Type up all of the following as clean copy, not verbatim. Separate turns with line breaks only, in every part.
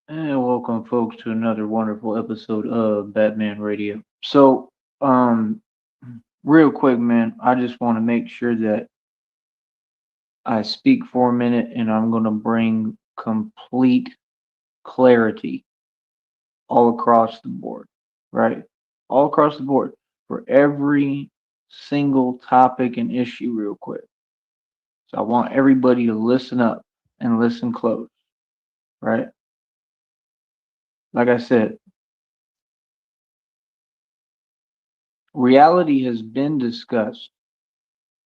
And welcome, folks, to another wonderful episode of Batman Radio. So, real quick, man, I just want to make sure that I speak for a minute and I'm going to bring complete clarity all across the board, right? All across the board for every single topic and issue, real quick. So, I want everybody to listen up and listen close, right? Like I said, reality has been discussed,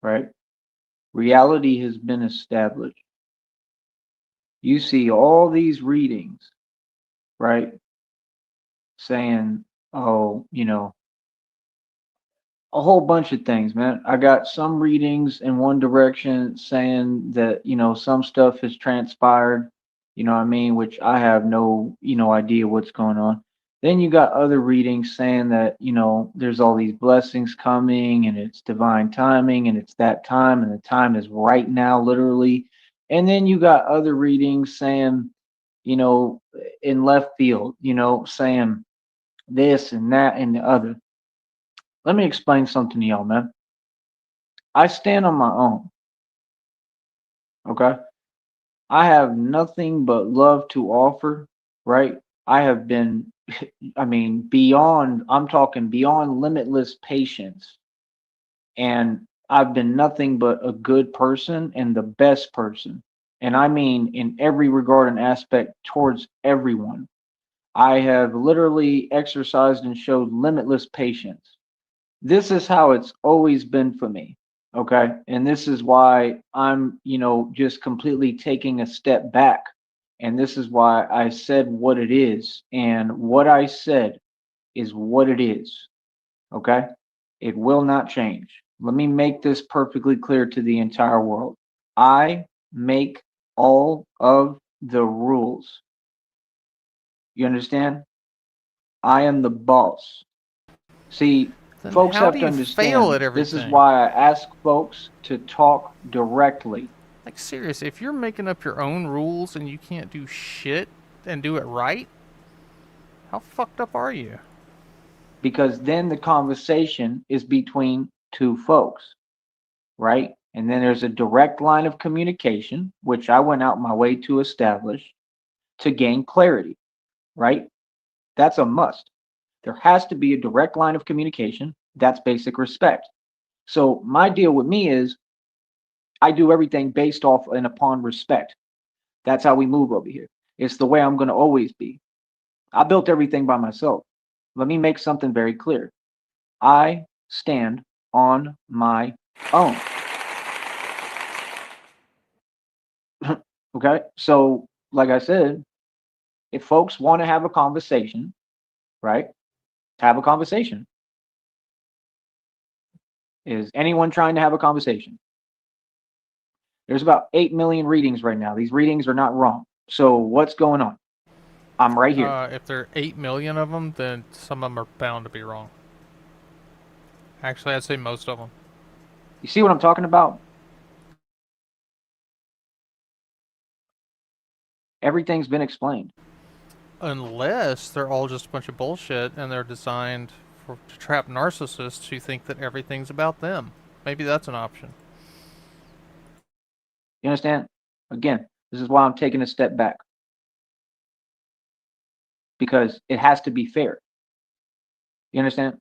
right? Reality has been established. You see all these readings, right? Saying, oh, a whole bunch of things, man. I got some readings in one direction saying that, some stuff has transpired, you know what I mean, which I have no, idea what's going on. Then you got other readings saying that, there's all these blessings coming and it's divine timing and it's that time and the time is right now, literally. And then you got other readings saying, you know, in left field, saying this and that and the other. Let me explain something to y'all, man. I stand on my own, okay? I have nothing but love to offer, right? I have been, I mean, beyond, I'm talking beyond limitless patience. And I've been nothing but a good person and the best person. And I mean, in every regard and aspect towards everyone. I have literally exercised and showed limitless patience. This is how it's always been for me. Okay. And this is why I'm, just completely taking a step back. And this is why I said what it is. And what I said is what it is. Okay. It will not change. Let me make this perfectly clear to the entire world. I make all of the rules. You understand? I am the boss. See,
Then
folks
how do
have to
you fail
understand
at
this is
everything?
why I ask folks to talk directly
Like, serious, if you're making up your own rules and you can't do shit and do it right, how fucked up are you?
because then the conversation is between two folks, right? And then there's a direct line of communication, which I went out my way to establish to gain clarity, right? That's a must. There has to be a direct line of communication. That's basic respect. So, my deal with me is I do everything based off and upon respect. That's how we move over here. It's the way I'm going to always be. I built everything by myself. Let me make something very clear. I stand on my own. Okay. So, like I said, if folks want to have a conversation, right, have a conversation. Is anyone trying to have a conversation? There's about 8 million readings right now. These readings are not wrong. So, what's going on? I'm right here.
If there are 8 million of them, then some of them are bound to be wrong. Actually, I'd say most of them.
You see what I'm talking about? Everything's been explained.
Unless they're all just a bunch of bullshit and they're designed to trap narcissists who think that everything's about them. Maybe that's an option.
You understand? Again, this is why I'm taking a step back because it has to be fair. You understand?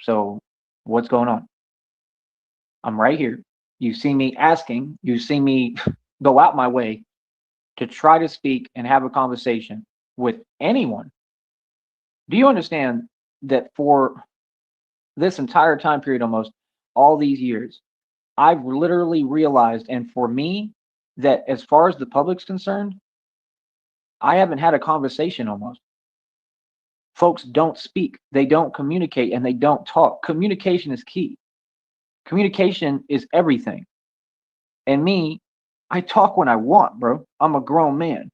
So, what's going on? I'm right here. You see me asking, you see me go out my way to try to speak and have a conversation with anyone. Do you understand that for this entire time period, almost all these years, I've literally realized, and for me, that as far as the public's concerned, I haven't had a conversation almost. Folks don't speak, they don't communicate, and they don't talk. Communication is key. Communication is everything. And me, I talk when I want, bro. I'm a grown man.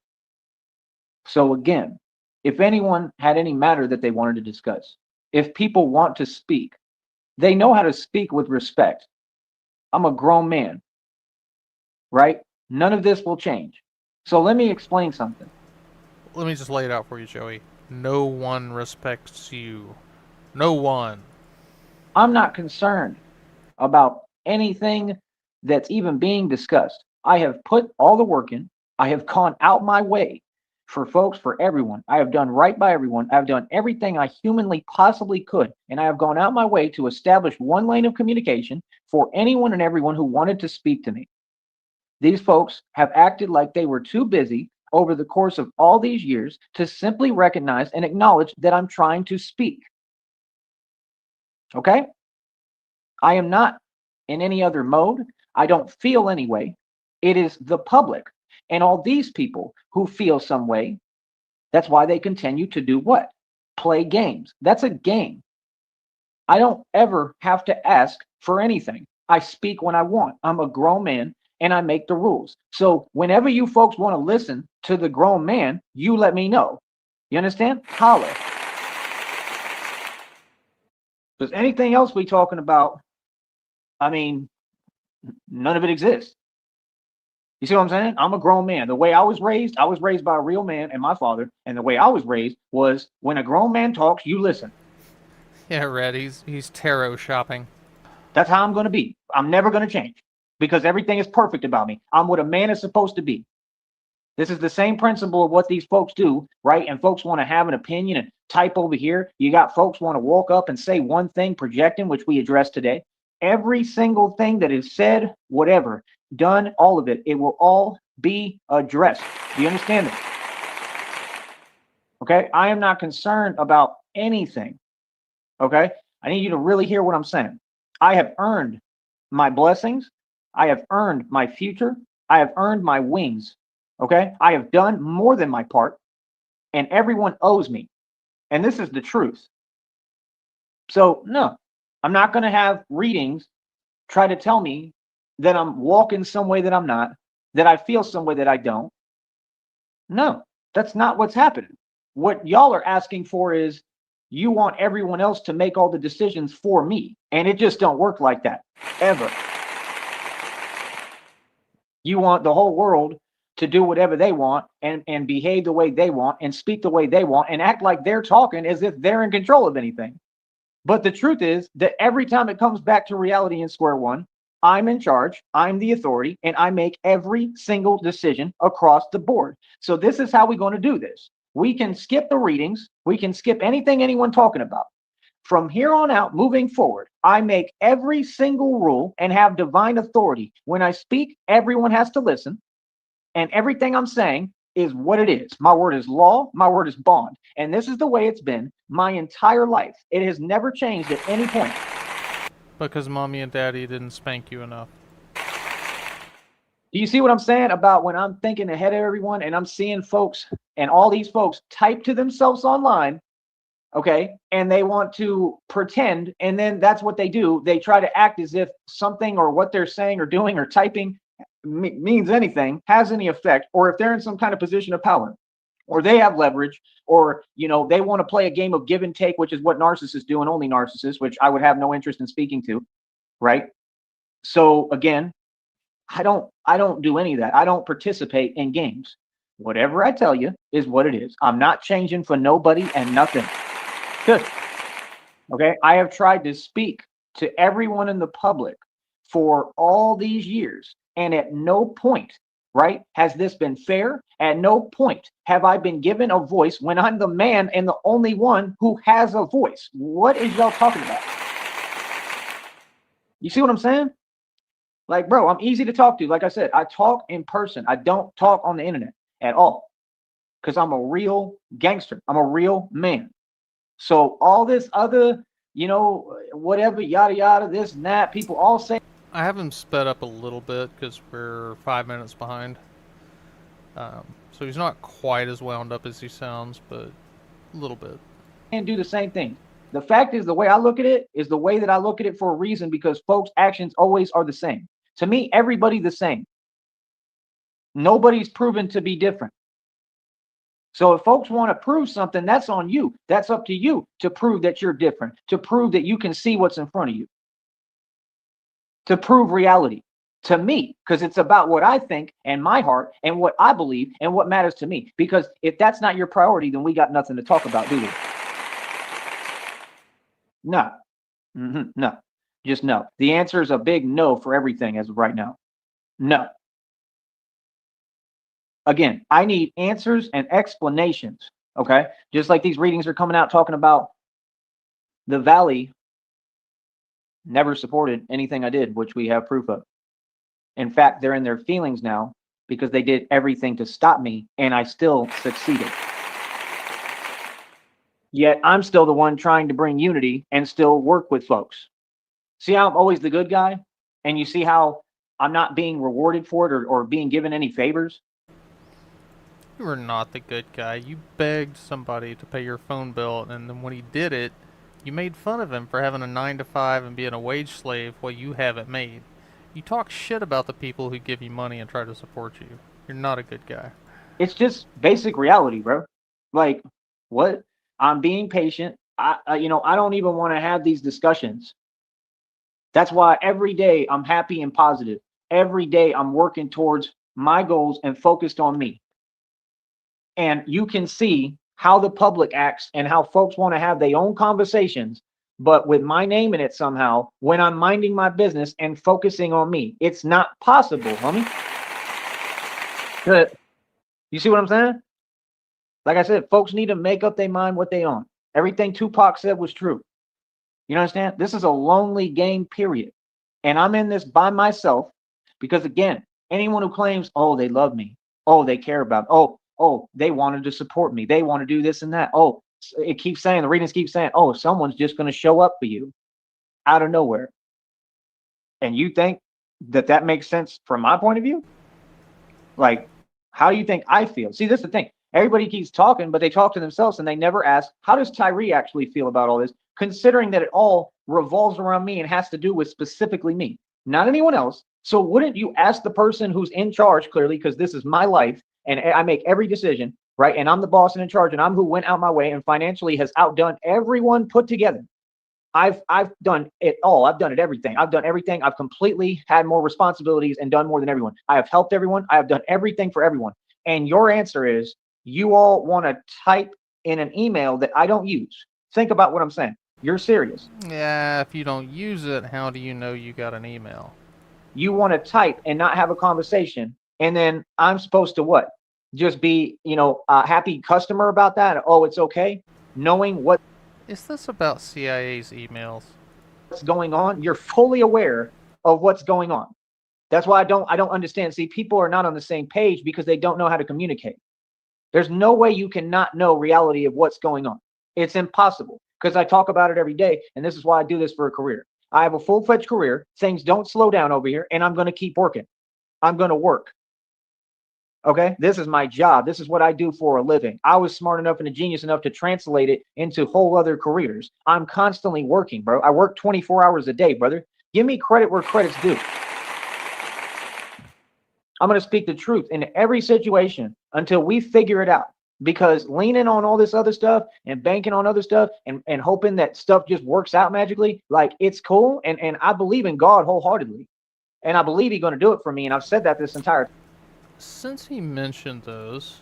So again, if anyone had any matter that they wanted to discuss, if people want to speak, they know how to speak with respect. I'm a grown man, right? None of this will change. So let me explain something.
Let me just lay it out for you, Joey. No one respects you. No one.
I'm not concerned about anything that's even being discussed. I have put all the work in. I have gone out my way for folks, for everyone. I have done right by everyone. I've done everything I humanly possibly could. And I have gone out my way to establish one lane of communication for anyone and everyone who wanted to speak to me. These folks have acted like they were too busy over the course of all these years to simply recognize and acknowledge that I'm trying to speak. Okay? I am not in any other mode. I don't feel any way. It is the public and all these people who feel some way. That's why they continue to do what? Play games. That's a game. I don't ever have to ask for anything. I speak when I want. I'm a grown man and I make the rules. So whenever you folks want to listen to the grown man, you let me know. You understand? Holler. Because anything else we talking about, I mean, none of it exists. You see what I'm saying? I'm a grown man. The way I was raised by a real man and my father. And the way I was raised was when a grown man talks, you listen.
Yeah, Red. He's tarot shopping.
That's how I'm going to be. I'm never going to change because everything is perfect about me. I'm what a man is supposed to be. This is the same principle of what these folks do, right? And folks want to have an opinion and type over here. You got folks want to walk up and say one thing, projecting, which we addressed today. Every single thing that is said, whatever, done, all of it, it will all be addressed. Do you understand this? Okay. I am not concerned about anything. Okay. I need you to really hear what I'm saying. I have earned my blessings. I have earned my future. I have earned my wings. Okay. I have done more than my part, and everyone owes me. And this is the truth. So, no, I'm not going to have readings try to tell me that I'm walking some way that I'm not, that I feel some way that I don't. No, that's not what's happening. What y'all are asking for is you want everyone else to make all the decisions for me. And it just don't work like that, ever. You want the whole world to do whatever they want and behave the way they want and speak the way they want and act like they're talking as if they're in control of anything. But the truth is that every time it comes back to reality in square one, I'm in charge, I'm the authority, and I make every single decision across the board. So this is how we're going to do this. We can skip the readings, we can skip anything anyone talking about. From here on out, moving forward, I make every single rule and have divine authority. When I speak, everyone has to listen, and everything I'm saying is what it is. My word is law, my word is bond. And this is the way it's been my entire life. It has never changed at any point.
Because mommy and daddy didn't spank you enough.
Do you see what I'm saying about when I'm thinking ahead of everyone and I'm seeing folks and all these folks type to themselves online, okay, and they want to pretend, and then that's what they do. They try to act as if something or what they're saying or doing or typing means anything, has any effect, or if they're in some kind of position of power, or they have leverage, or they want to play a game of give and take, which is what narcissists do, and only narcissists, which I would have no interest in speaking to, right? So again, I don't do any of that. I don't participate in games. Whatever I tell you is what it is. I'm not changing for nobody and nothing. Good. Okay. I have tried to speak to everyone in the public for all these years, and at no point, right, has this been fair. At no point have I been given a voice when I'm the man and the only one who has a voice. What is y'all talking about? You see what I'm saying? Like, bro, I'm easy to talk to. Like I said, I talk in person. I don't talk on the internet at all because I'm a real gangster. I'm a real man. So all this other, whatever, yada, yada, this and that, people all say.
I have him sped up a little bit because we're 5 minutes behind. So he's not quite as wound up as he sounds, but a little bit.
And do the same thing. The fact is, the way I look at it is the way that I look at it for a reason, because folks' actions always are the same. To me, everybody the same. Nobody's proven to be different. So if folks want to prove something, that's on you. That's up to you to prove that you're different, to prove that you can see what's in front of you, to prove reality, to me, because it's about what I think and my heart and what I believe and what matters to me. Because if that's not your priority, then we got nothing to talk about, do we? No. No. Just no. The answer is a big no for everything as of right now. No. Again, I need answers and explanations. Okay. Just like these readings are coming out talking about the Valley never supported anything I did, which we have proof of. In fact, they're in their feelings now because they did everything to stop me and I still succeeded. Yet I'm still the one trying to bring unity and still work with folks. See how I'm always the good guy? And you see how I'm not being rewarded for it or being given any favors?
You were not the good guy. You begged somebody to pay your phone bill, and then when he did it, you made fun of him for having a 9 to 5 and being a wage slave while you have it made. You talk shit about the people who give you money and try to support you. You're not a good guy.
It's just basic reality, bro. Like, what? I'm being patient. I don't even want to have these discussions. That's why every day I'm happy and positive. Every day I'm working towards my goals and focused on me. And you can see how the public acts and how folks want to have their own conversations, but with my name in it somehow, when I'm minding my business and focusing on me, it's not possible, homie. You see what I'm saying? Like I said, folks need to make up their mind what they on. Everything Tupac said was true. You understand? This is a lonely game, period. And I'm in this by myself because, again, anyone who claims, oh, they love me, oh, they care about, oh, they wanted to support me, they want to do this and that. Oh, it keeps saying, the readings keep saying, oh, someone's just going to show up for you out of nowhere. And you think that that makes sense from my point of view? Like, how do you think I feel? See, this is the thing. Everybody keeps talking, but they talk to themselves and they never ask, how does Tyree actually feel about all this? Considering that it all revolves around me and has to do with specifically me, not anyone else. So wouldn't you ask the person who's in charge, clearly, because this is my life and I make every decision, right? And I'm the boss and in charge, and I'm who went out my way and financially has outdone everyone put together. I've done it all. I've done it everything. I've done everything. I've completely had more responsibilities and done more than everyone. I have helped everyone. I have done everything for everyone. And your answer is you all want to type in an email that I don't use. Think about what I'm saying. You're serious.
Yeah, if you don't use it, how do you know you got an email?
You want to type and not have a conversation. And then I'm supposed to what? Just be, a happy customer about that? Oh, it's okay. Knowing what's
Is this about CIA's emails?
going on, you're fully aware of what's going on. That's why I don't understand. See, people are not on the same page because they don't know how to communicate. There's no way you cannot know reality of what's going on. It's impossible because I talk about it every day, and this is why I do this for a career. I have a full-fledged career. Things don't slow down over here, and I'm going to keep working. I'm going to work. Okay, this is my job. This is what I do for a living. I was smart enough and a genius enough to translate it into whole other careers. I'm constantly working, bro. I work 24 hours a day, brother. Give me credit where credit's due. I'm going to speak the truth in every situation until we figure it out. Because leaning on all this other stuff and banking on other stuff and hoping that stuff just works out magically, like it's cool. And I believe in God wholeheartedly. And I believe he's going to do it for me. And I've said that this entire time.
Since he mentioned those,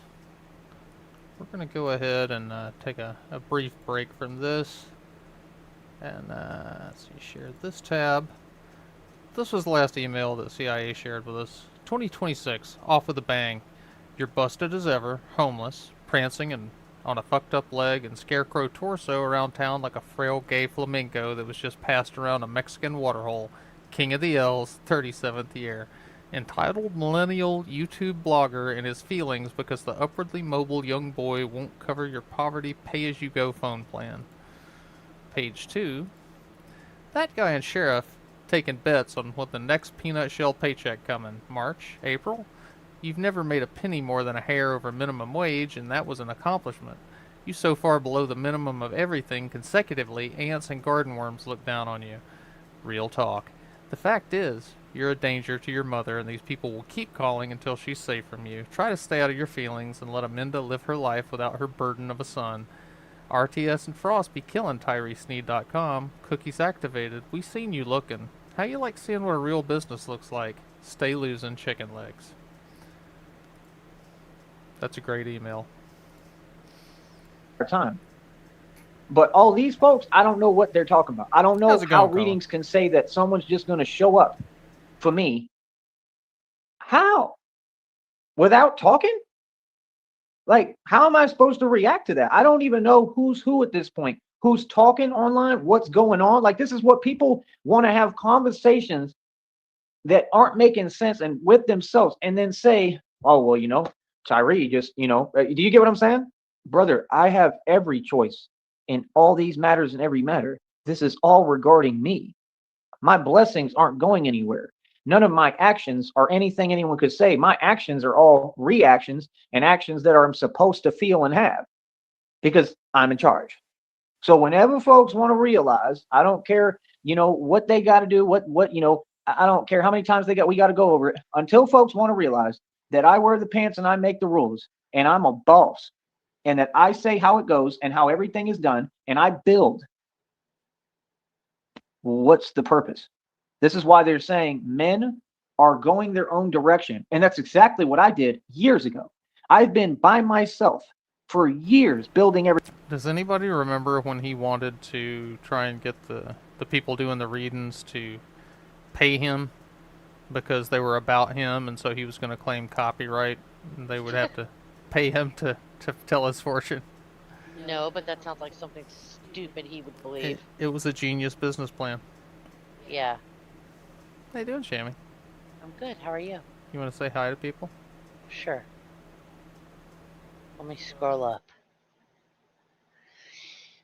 we're going to go ahead and take a brief break from this. And let's see, share this tab. This was the last email that CIA shared with us. 2026, off with a bang. You're busted as ever, homeless, prancing and on a fucked up leg and scarecrow torso around town like a frail gay flamingo that was just passed around a Mexican waterhole. King of the L's, 37th year. Entitled millennial YouTube blogger and his feelings because the upwardly mobile young boy won't cover your poverty pay-as-you-go phone plan. Page 2. That guy and sheriff taking bets on what the next peanut shell paycheck coming. March? April? You've never made a penny more than a hair over minimum wage, and that was an accomplishment. You so far below the minimum of everything consecutively, ants and garden worms look down on you. Real talk. The fact is, you're a danger to your mother, and these people will keep calling until she's safe from you. Try to stay out of your feelings and let Amanda live her life without her burden of a son. RTS and Frost be killing TyreeSneed.com. Cookies activated. We seen you looking. How you like seeing what a real business looks like? Stay losing chicken legs. That's a great email.
Time. But all these folks, I don't know what they're talking about. I don't
How's
know
it
how
going, Colin?
readings can say that someone's just going to show up for me. How? Without talking? Like, how am I supposed to react to that? I don't even know who's who at this point. Who's talking online? What's going on? Like, this is what people want to have conversations that aren't making sense and with themselves, and then say, "Oh, well, Tyree just, do you get what I'm saying, brother? I have every choice in all these matters and every matter. This is all regarding me. My blessings aren't going anywhere. None of my actions are anything anyone could say. My actions are all reactions and actions that I'm supposed to feel and have because I'm in charge. So whenever folks want to realize, I don't care, what they got to do, I don't care how many times we got to go over it until folks want to realize that I wear the pants and I make the rules and I'm a boss and that I say how it goes and how everything is done and I build. What's the purpose? This is why they're saying men are going their own direction. And that's exactly what I did years ago. I've been by myself for years building everything.
Does anybody remember when he wanted to try and get the people doing the readings to pay him because they were about him, and so he was going to claim copyright, and they would have to pay him to tell his fortune?
No, but that sounds like something stupid he would believe.
It was a genius business plan.
Yeah.
How you doing, Shammy?
I'm good. How are you?
You want to say hi to people?
Sure. Let me scroll up.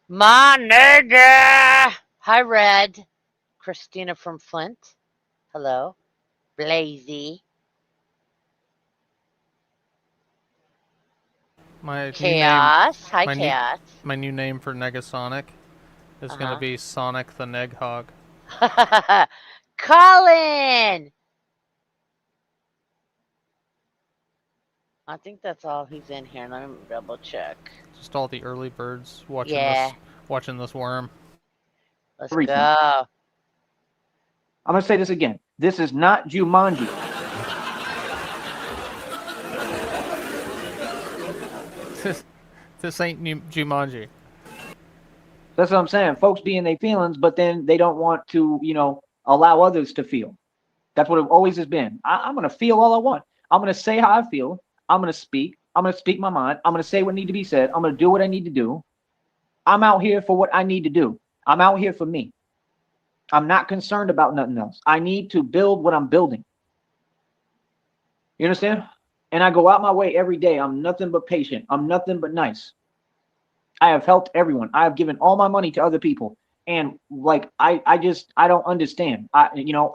My nigga! Hi, Red. Christina from Flint. Hello. Blazy.
My
Chaos. Hi,
my
Chaos.
my new name for Negasonic is going to be Sonic the Neghog.
Colin! I think that's all who's in here. Let me double check.
Just all the early birds watching this worm.
Let's
Everything.
go.
I'm going to say this again. This is not Jumanji.
This ain't Jumanji.
That's what I'm saying. Folks be in their feelings, but then they don't want to, allow others to feel. That's what it always has been. I'm going to feel all I want. I'm going to say how I feel. I'm going to speak. I'm going to speak my mind. I'm going to say what needs to be said. I'm going to do what I need to do. I'm out here for what I need to do. I'm out here for me. I'm not concerned about nothing else. I need to build what I'm building. You understand? And I go out my way every day. I'm nothing but patient. I'm nothing but nice. I have helped everyone. I have given all my money to other people. And like, I don't understand. I don't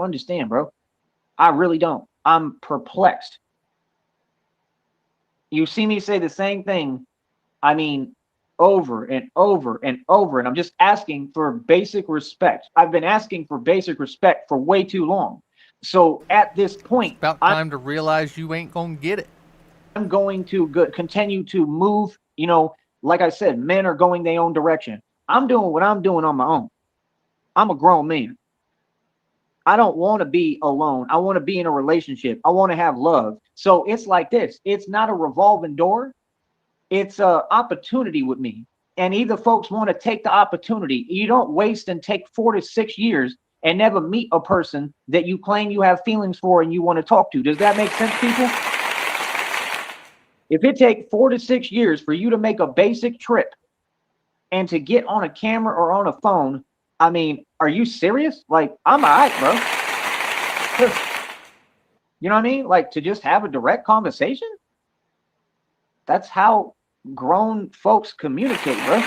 understand, bro. I really don't. I'm perplexed. You see me say the same thing, over and over and over. And I'm just asking for basic respect. I've been asking for basic respect for way too long. So at this point,
it's about time to realize you ain't gonna get it.
I'm going to continue to move. Like I said, men are going their own direction. I'm doing what I'm doing on my own. I'm a grown man. I don't want to be alone. I want to be in a relationship. I want to have love. So it's like this. It's not a revolving door. It's an opportunity with me. And either folks want to take the opportunity. You don't waste and take 4 to 6 years and never meet a person that you claim you have feelings for and you want to talk to. Does that make sense, people? If it takes 4 to 6 years for you to make a basic trip and to get on a camera or on a phone, are you serious? Like, I'm all right, bro. You know what I mean? Like, to just have a direct conversation? That's how grown folks communicate, bro.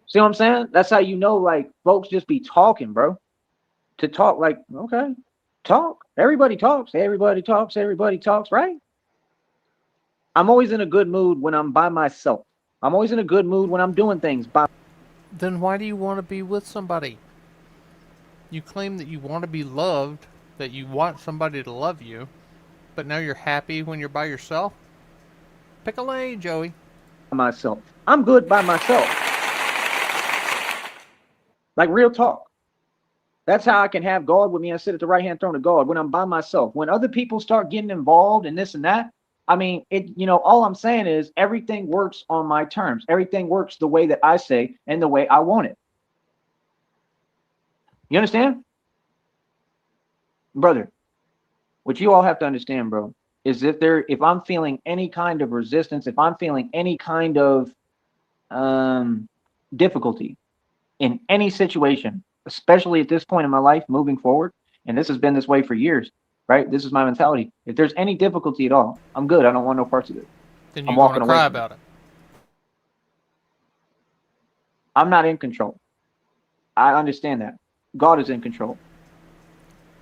See what I'm saying? That's how like, folks just be talking, bro. To talk, like, okay, talk. Everybody talks. Everybody talks. Everybody talks, right? I'm always in a good mood when I'm by myself. I'm always in a good mood when I'm doing things by.
Then why do you want to be with somebody? You claim that you want to be loved, that you want somebody to love you, but now you're happy when you're by yourself? Pick a lane, Joey.
Myself. I'm good by myself. Like, real talk. That's how I can have God with me and sit at the right hand throne of God when I'm by myself. When other people start getting involved in this and that, I mean, all I'm saying is everything works on my terms. Everything works the way that I say and the way I want it. You understand? Brother, what you all have to understand, bro, is if I'm feeling any kind of resistance, if I'm feeling any kind of difficulty in any situation, especially at this point in my life moving forward, and this has been this way for years, right? This is my mentality. If there's any difficulty at all, I'm good. I don't want no parts of it.
Then
I'm
you're going to
walking away
cry
from it.
about it.
I'm not in control. I understand that. God is in control.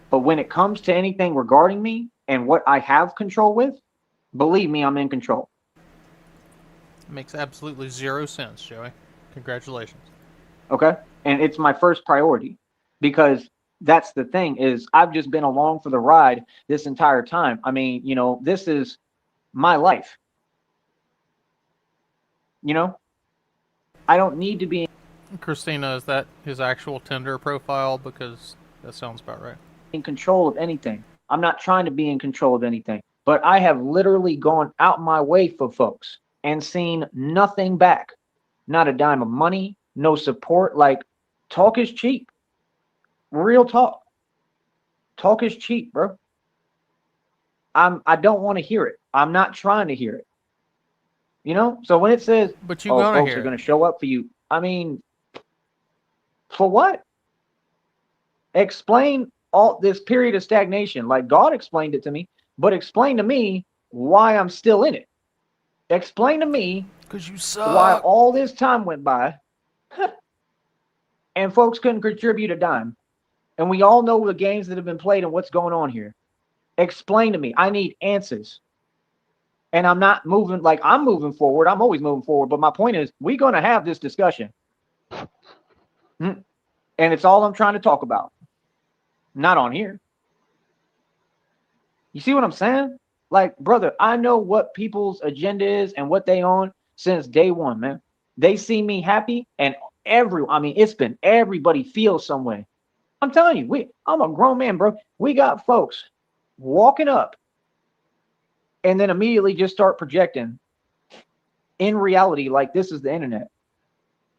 But when it comes to anything regarding me and what I have control with, believe me, I'm in control.
It makes absolutely zero sense, Joey. Congratulations.
Okay? And it's my first priority because that's the thing is I've just been along for the ride this entire time. I mean, this is my life. I don't need to be
Christina, is that his actual Tinder profile? Because that sounds about right.
in control of anything. I'm not trying to be in control of anything, but I have literally gone out my way for folks and seen nothing back. Not a dime of money, no support. Like, talk is cheap. Real talk. Talk is cheap, bro. I don't want to hear it. I'm not trying to hear it. So when it says,
But you're
oh,
going to
folks
hear
are
it.
going to show up for you, I mean, for what? Explain all this period of stagnation. Like God explained it to me, but explain to me why I'm still in it. Explain to me
Because you
why
suck.
all this time went by and folks couldn't contribute a dime. And we all know the games that have been played and what's going on here. Explain to me. I need answers. And I'm not moving like I'm moving forward. I'm always moving forward. But my point is, we're going to have this discussion. And it's all I'm trying to talk about. Not on here. You see what I'm saying? Like, brother, I know what people's agenda is and what they on since day one, man. They see me happy and it's been everybody feels some way. I'm telling you, I'm a grown man, bro. We got folks walking up and then immediately just start projecting in reality like this is the internet.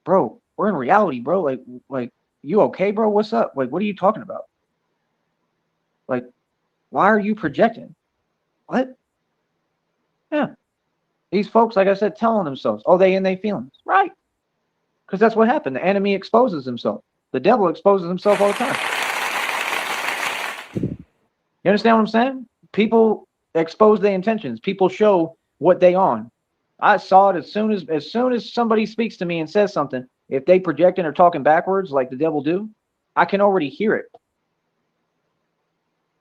Bro, we're in reality, bro. Like you okay, bro? What's up? Like, what are you talking about? Like, why are you projecting? What? Yeah. These folks, like I said, telling themselves, oh, they in their feelings. Right. Because that's what happened. The enemy exposes himself. The devil exposes himself all the time. You understand what I'm saying? People expose their intentions. People show what they on. I saw it as soon as somebody speaks to me and says something, if they projecting or talking backwards like the devil do, I can already hear it.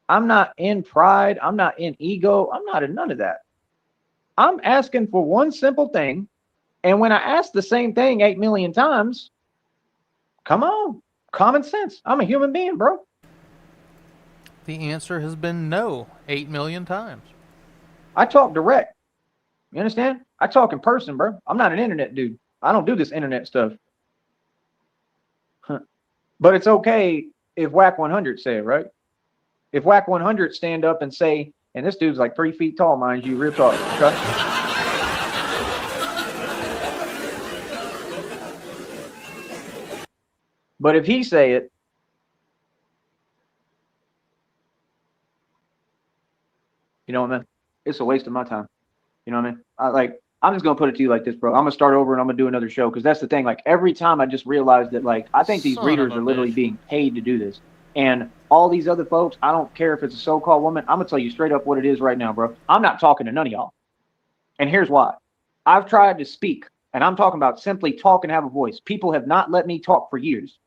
I'm not in pride. I'm not in ego. I'm not in none of that. I'm asking for one simple thing. And when I ask the same thing 8 million times, come on, common sense. I'm a human being, bro.
The answer has been no 8 million times.
I talk direct. You understand? I talk in person, bro. I'm not an internet dude. I don't do this internet stuff. But it's okay if Whack 100 say it, right? If Whack 100 stand up and say, and this dude's like 3 feet tall, mind you, real talk, okay? But if he say it, you know what I mean? It's a waste of my time. You know what I mean? I'm just gonna put it to you like this, bro. I'm gonna start over and I'm gonna do another show because that's the thing. Like every time I just realized that like I think these
Son of
readers
a
are literally
bitch.
being paid to do this. And all these other folks, I don't care if it's a so-called woman. I'm gonna tell you straight up what it is right now, bro. I'm not talking to none of y'all. And here's why. I've tried to speak, and I'm talking about simply talk and have a voice. People have not let me talk for years.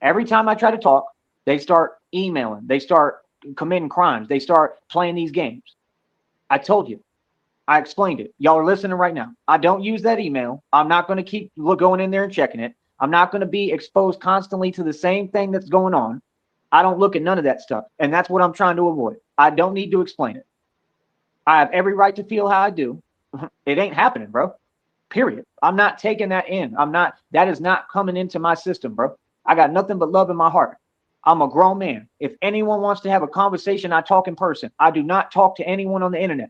Every time I try to talk, they start emailing, they start committing crimes, they start playing these games. I told you. I explained it. Y'all are listening right now. I don't use that email. I'm not going to keep going in there and checking it. I'm not going to be exposed constantly to the same thing that's going on. I don't look at none of that stuff. And that's what I'm trying to avoid. I don't need to explain it. I have every right to feel how I do. It ain't happening, bro. Period. I'm not taking that in. That is not coming into my system, bro. I got nothing but love in my heart. I'm a grown man. If anyone wants to have a conversation, I talk in person. I do not talk to anyone on the internet.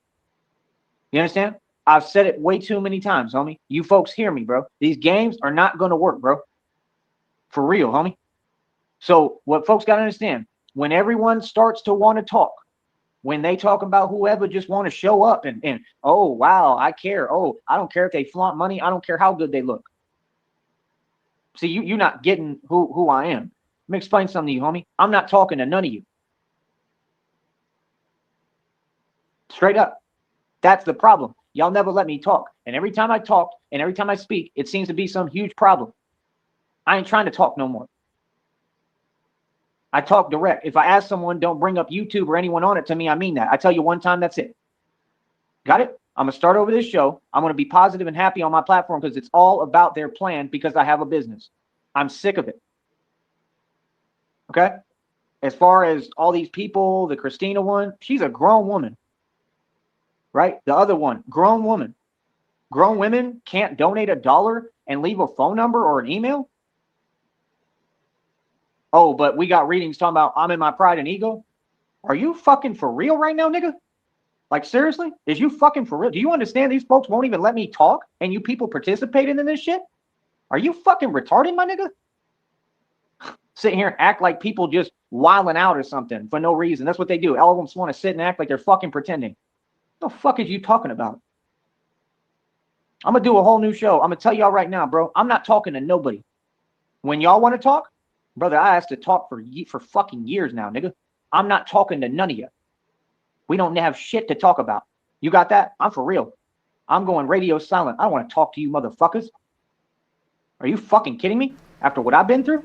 You understand? I've said it way too many times, homie. You folks hear me, bro. These games are not going to work, bro. For real, homie. So what folks got to understand, when everyone starts to want to talk, when they talk about whoever just want to show up and oh, wow, I care. Oh, I don't care if they flaunt money. I don't care how good they look. See, you're not getting who I am. Let me explain something to you, homie. I'm not talking to none of you. Straight up. That's the problem. Y'all never let me talk. And every time I talk and every time I speak, it seems to be some huge problem. I ain't trying to talk no more. I talk direct. If I ask someone, don't bring up YouTube or anyone on it to me, I mean that. I tell you one time, that's it. Got it? I'm going to start over this show. I'm going to be positive and happy on my platform because it's all about their plan because I have a business. I'm sick of it. Okay? As far as all these people, the Christina one, she's a grown woman. Right? The other one, grown woman. Grown women can't donate $1 and leave a phone number or an email? Oh, but we got readings talking about I'm in my pride and ego? Are you fucking for real right now, nigga? Like, seriously? Is you fucking for real? Do you understand these folks won't even let me talk and you people participating in this shit? Are you fucking retarded, my nigga? Sit here and act like people just wilding out or something for no reason. That's what they do. All of them just want to sit and act like they're fucking pretending. What the fuck is you talking about? I'm going to do a whole new show. I'm going to tell y'all right now, bro. I'm not talking to nobody. When y'all want to talk, brother, I asked to talk for fucking years now, nigga. I'm not talking to none of you. We don't have shit to talk about. You got that? I'm for real. I'm going radio silent. I don't want to talk to you motherfuckers. Are you fucking kidding me? After what I've been through?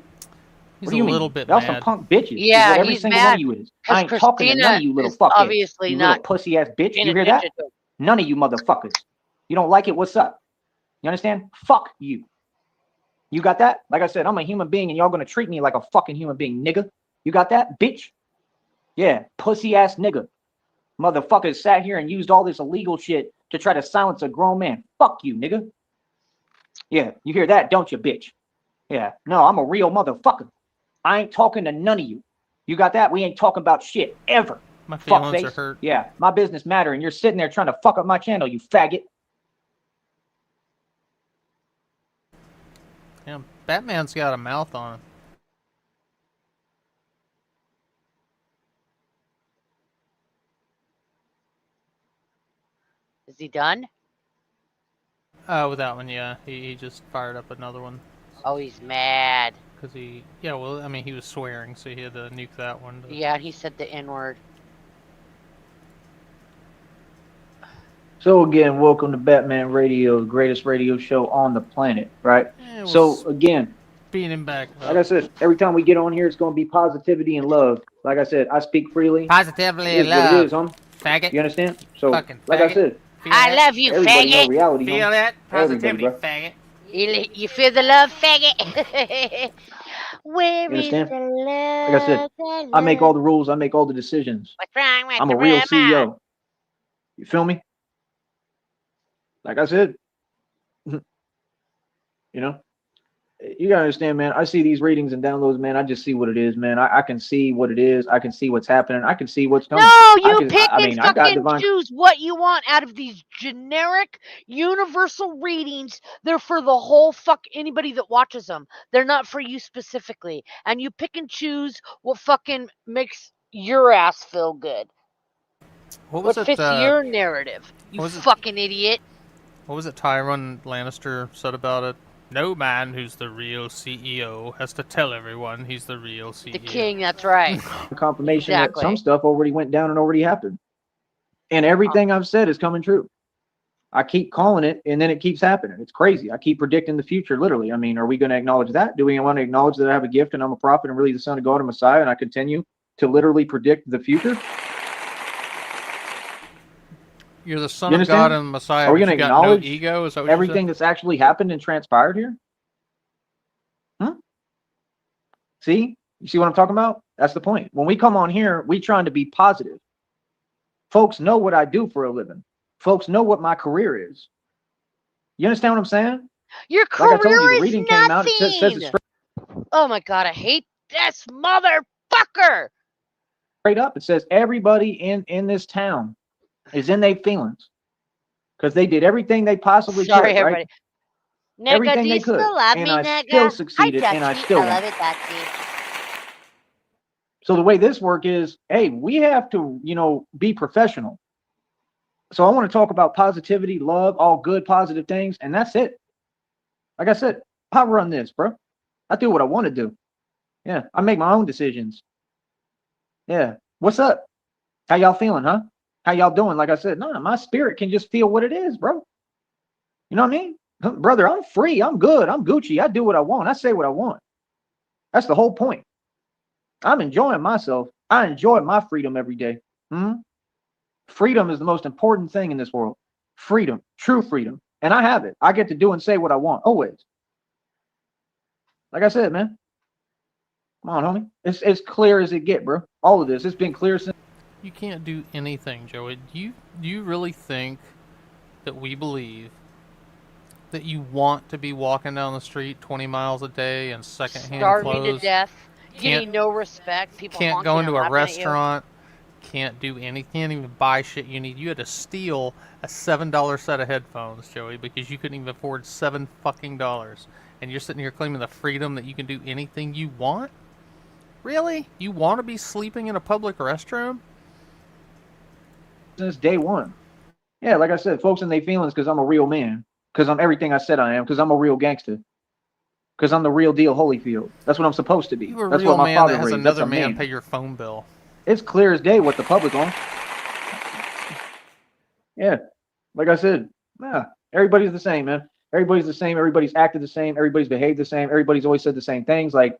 He's
What do you
a
mean?
little bit
Y'all
mad.
some punk bitches.
Yeah,
is what every
he's
single one
mad
of you is.
because
I ain't talking to none of
Christina
you little
is
fuckheads.
obviously
You
not
little pussy ass bitch.
paying
You hear that?
attention to him.
None of you motherfuckers. You don't like it? What's up? You understand? Fuck you. You got that? Like I said, I'm a human being and y'all gonna treat me like a fucking human being, nigga. You got that, bitch? Yeah, pussy ass nigga. Motherfuckers sat here and used all this illegal shit to try to silence a grown man. Fuck you, nigga. Yeah, you hear that, don't you, bitch? Yeah, no, I'm a real motherfucker. I ain't talking to none of you. You got that? We ain't talking about shit ever.
My feelings are
Fuckface.
hurt.
Yeah, my business matter, and you're sitting there trying to fuck up my channel, you faggot.
Yeah, Batman's got a mouth on him.
Is he done?
With that one, yeah. He just fired up another one.
Oh, he's mad.
Because yeah, well, I mean, he was swearing, so he had to nuke that one.
Yeah, he said the N-word.
So again, welcome to Batman Radio, the greatest radio show on the planet, right?
We'll
so again,
beat him back up.
Like I said, every time we get on here, it's going to be positivity and love. Like I said, I speak freely.
Positively
It is
love.
what it is, homie.
Faggot.
You understand? So,
Fucking
like
faggot.
I said,
I love you,
everybody know
faggot.
reality,
Feel
homie.
that?
Everybody,
Positivity,
bro.
faggot.
You feel the love, faggot? Where
You
is
understand?
the love?
Like I said, I make all the rules. I make all the decisions.
What's wrong with
I'm
the
a real
red
CEO. You feel me? Like I said, you know, you gotta understand, man. I see these ratings and downloads, man. I just see what it is, man. I can see what it is. I can see what's happening. I can see what's coming.
No, you pick
I
and
mean, I got
fucking
divine.
choose what you want out of these generic universal readings. They're for the whole anybody that watches them. They're not for you specifically. And you pick and choose what fucking makes your ass feel good. What fits your narrative, you fucking idiot.
What was it Tywin Lannister said about it? No man who's the real CEO has to tell everyone he's the real CEO.
The king, that's right.
Confirmation that some stuff already went down and already happened. And everything I've said is coming true. I keep calling it, and then it keeps happening. It's crazy. I keep predicting the future, literally. I mean, are we going to acknowledge that? Do we want to acknowledge that I have a gift and I'm a prophet and really the Son of God and Messiah, and I continue to literally predict the future?
You're the Son of God and Messiah.
Are we going to acknowledge
no ego? Is that what
everything that's actually happened and transpired here? See? You see what I'm talking about? That's the point. When we come on here, we trying to be positive. Folks know what I do for a living. Folks know what my career is. You understand what I'm saying?
Your career
like I told you, the
is
reading
nothing.
came out. It says it's straight.
Oh my god, I hate this mother motherfucker.
Straight up, it says everybody in this town is in their feelings because they did everything they possibly
Sorry,
could, right?
everybody. Nigga,
Everything
do
they
you
could,
still love
and
me,
I
nigga?
still
Hi,
succeeded, and I
Dutchie.
still
I
won.
love it, Dutchie.
So the way this work is, hey, we have to, be professional. So I want to talk about positivity, love, all good, positive things, and that's it. Like I said, I run this, bro. I do what I want to do. Yeah, I make my own decisions. Yeah. What's up? How y'all feeling, huh? How y'all doing? Like I said, no, my spirit can just feel what it is, bro. You know what I mean? Brother, I'm free. I'm good. I'm Gucci. I do what I want. I say what I want. That's the whole point. I'm enjoying myself. I enjoy my freedom every day. Hmm? Freedom is the most important thing in this world. Freedom, true freedom. And I have it. I get to do and say what I want, always. Like I said, man. Come on, homie. It's as clear as it get, bro. All of this. It's been clear since.
You can't do anything, Joey. Do you really think that we believe that you want to be walking down the street 20 miles a day in secondhand
Starving to
clothes?
death,
Can't
getting no respect, people
can't go
honking and
into a
laughing at you.
restaurant. Can't do anything. Can't even buy shit you need. You had to steal a $7 set of headphones, Joey, because you couldn't even afford $7 fucking. And you're sitting here claiming the freedom that you can do anything you want. Really? You want to be sleeping in a public restroom?
Since day one. Yeah, like I said, folks in their feelings because I'm a real man. Because I'm everything I said I am. Because I'm a real gangster. Because I'm the real deal Holyfield. That's what I'm supposed to be.
You a
That's what
real
my
man
father
that has
raised. That's
another
a
man pay
man.
your phone bill.
It's clear as day what the public on. Yeah, like I said, yeah, everybody's the same, man. Everybody's the same. Everybody's acted the same. Everybody's behaved the same. Everybody's always said the same things. Like,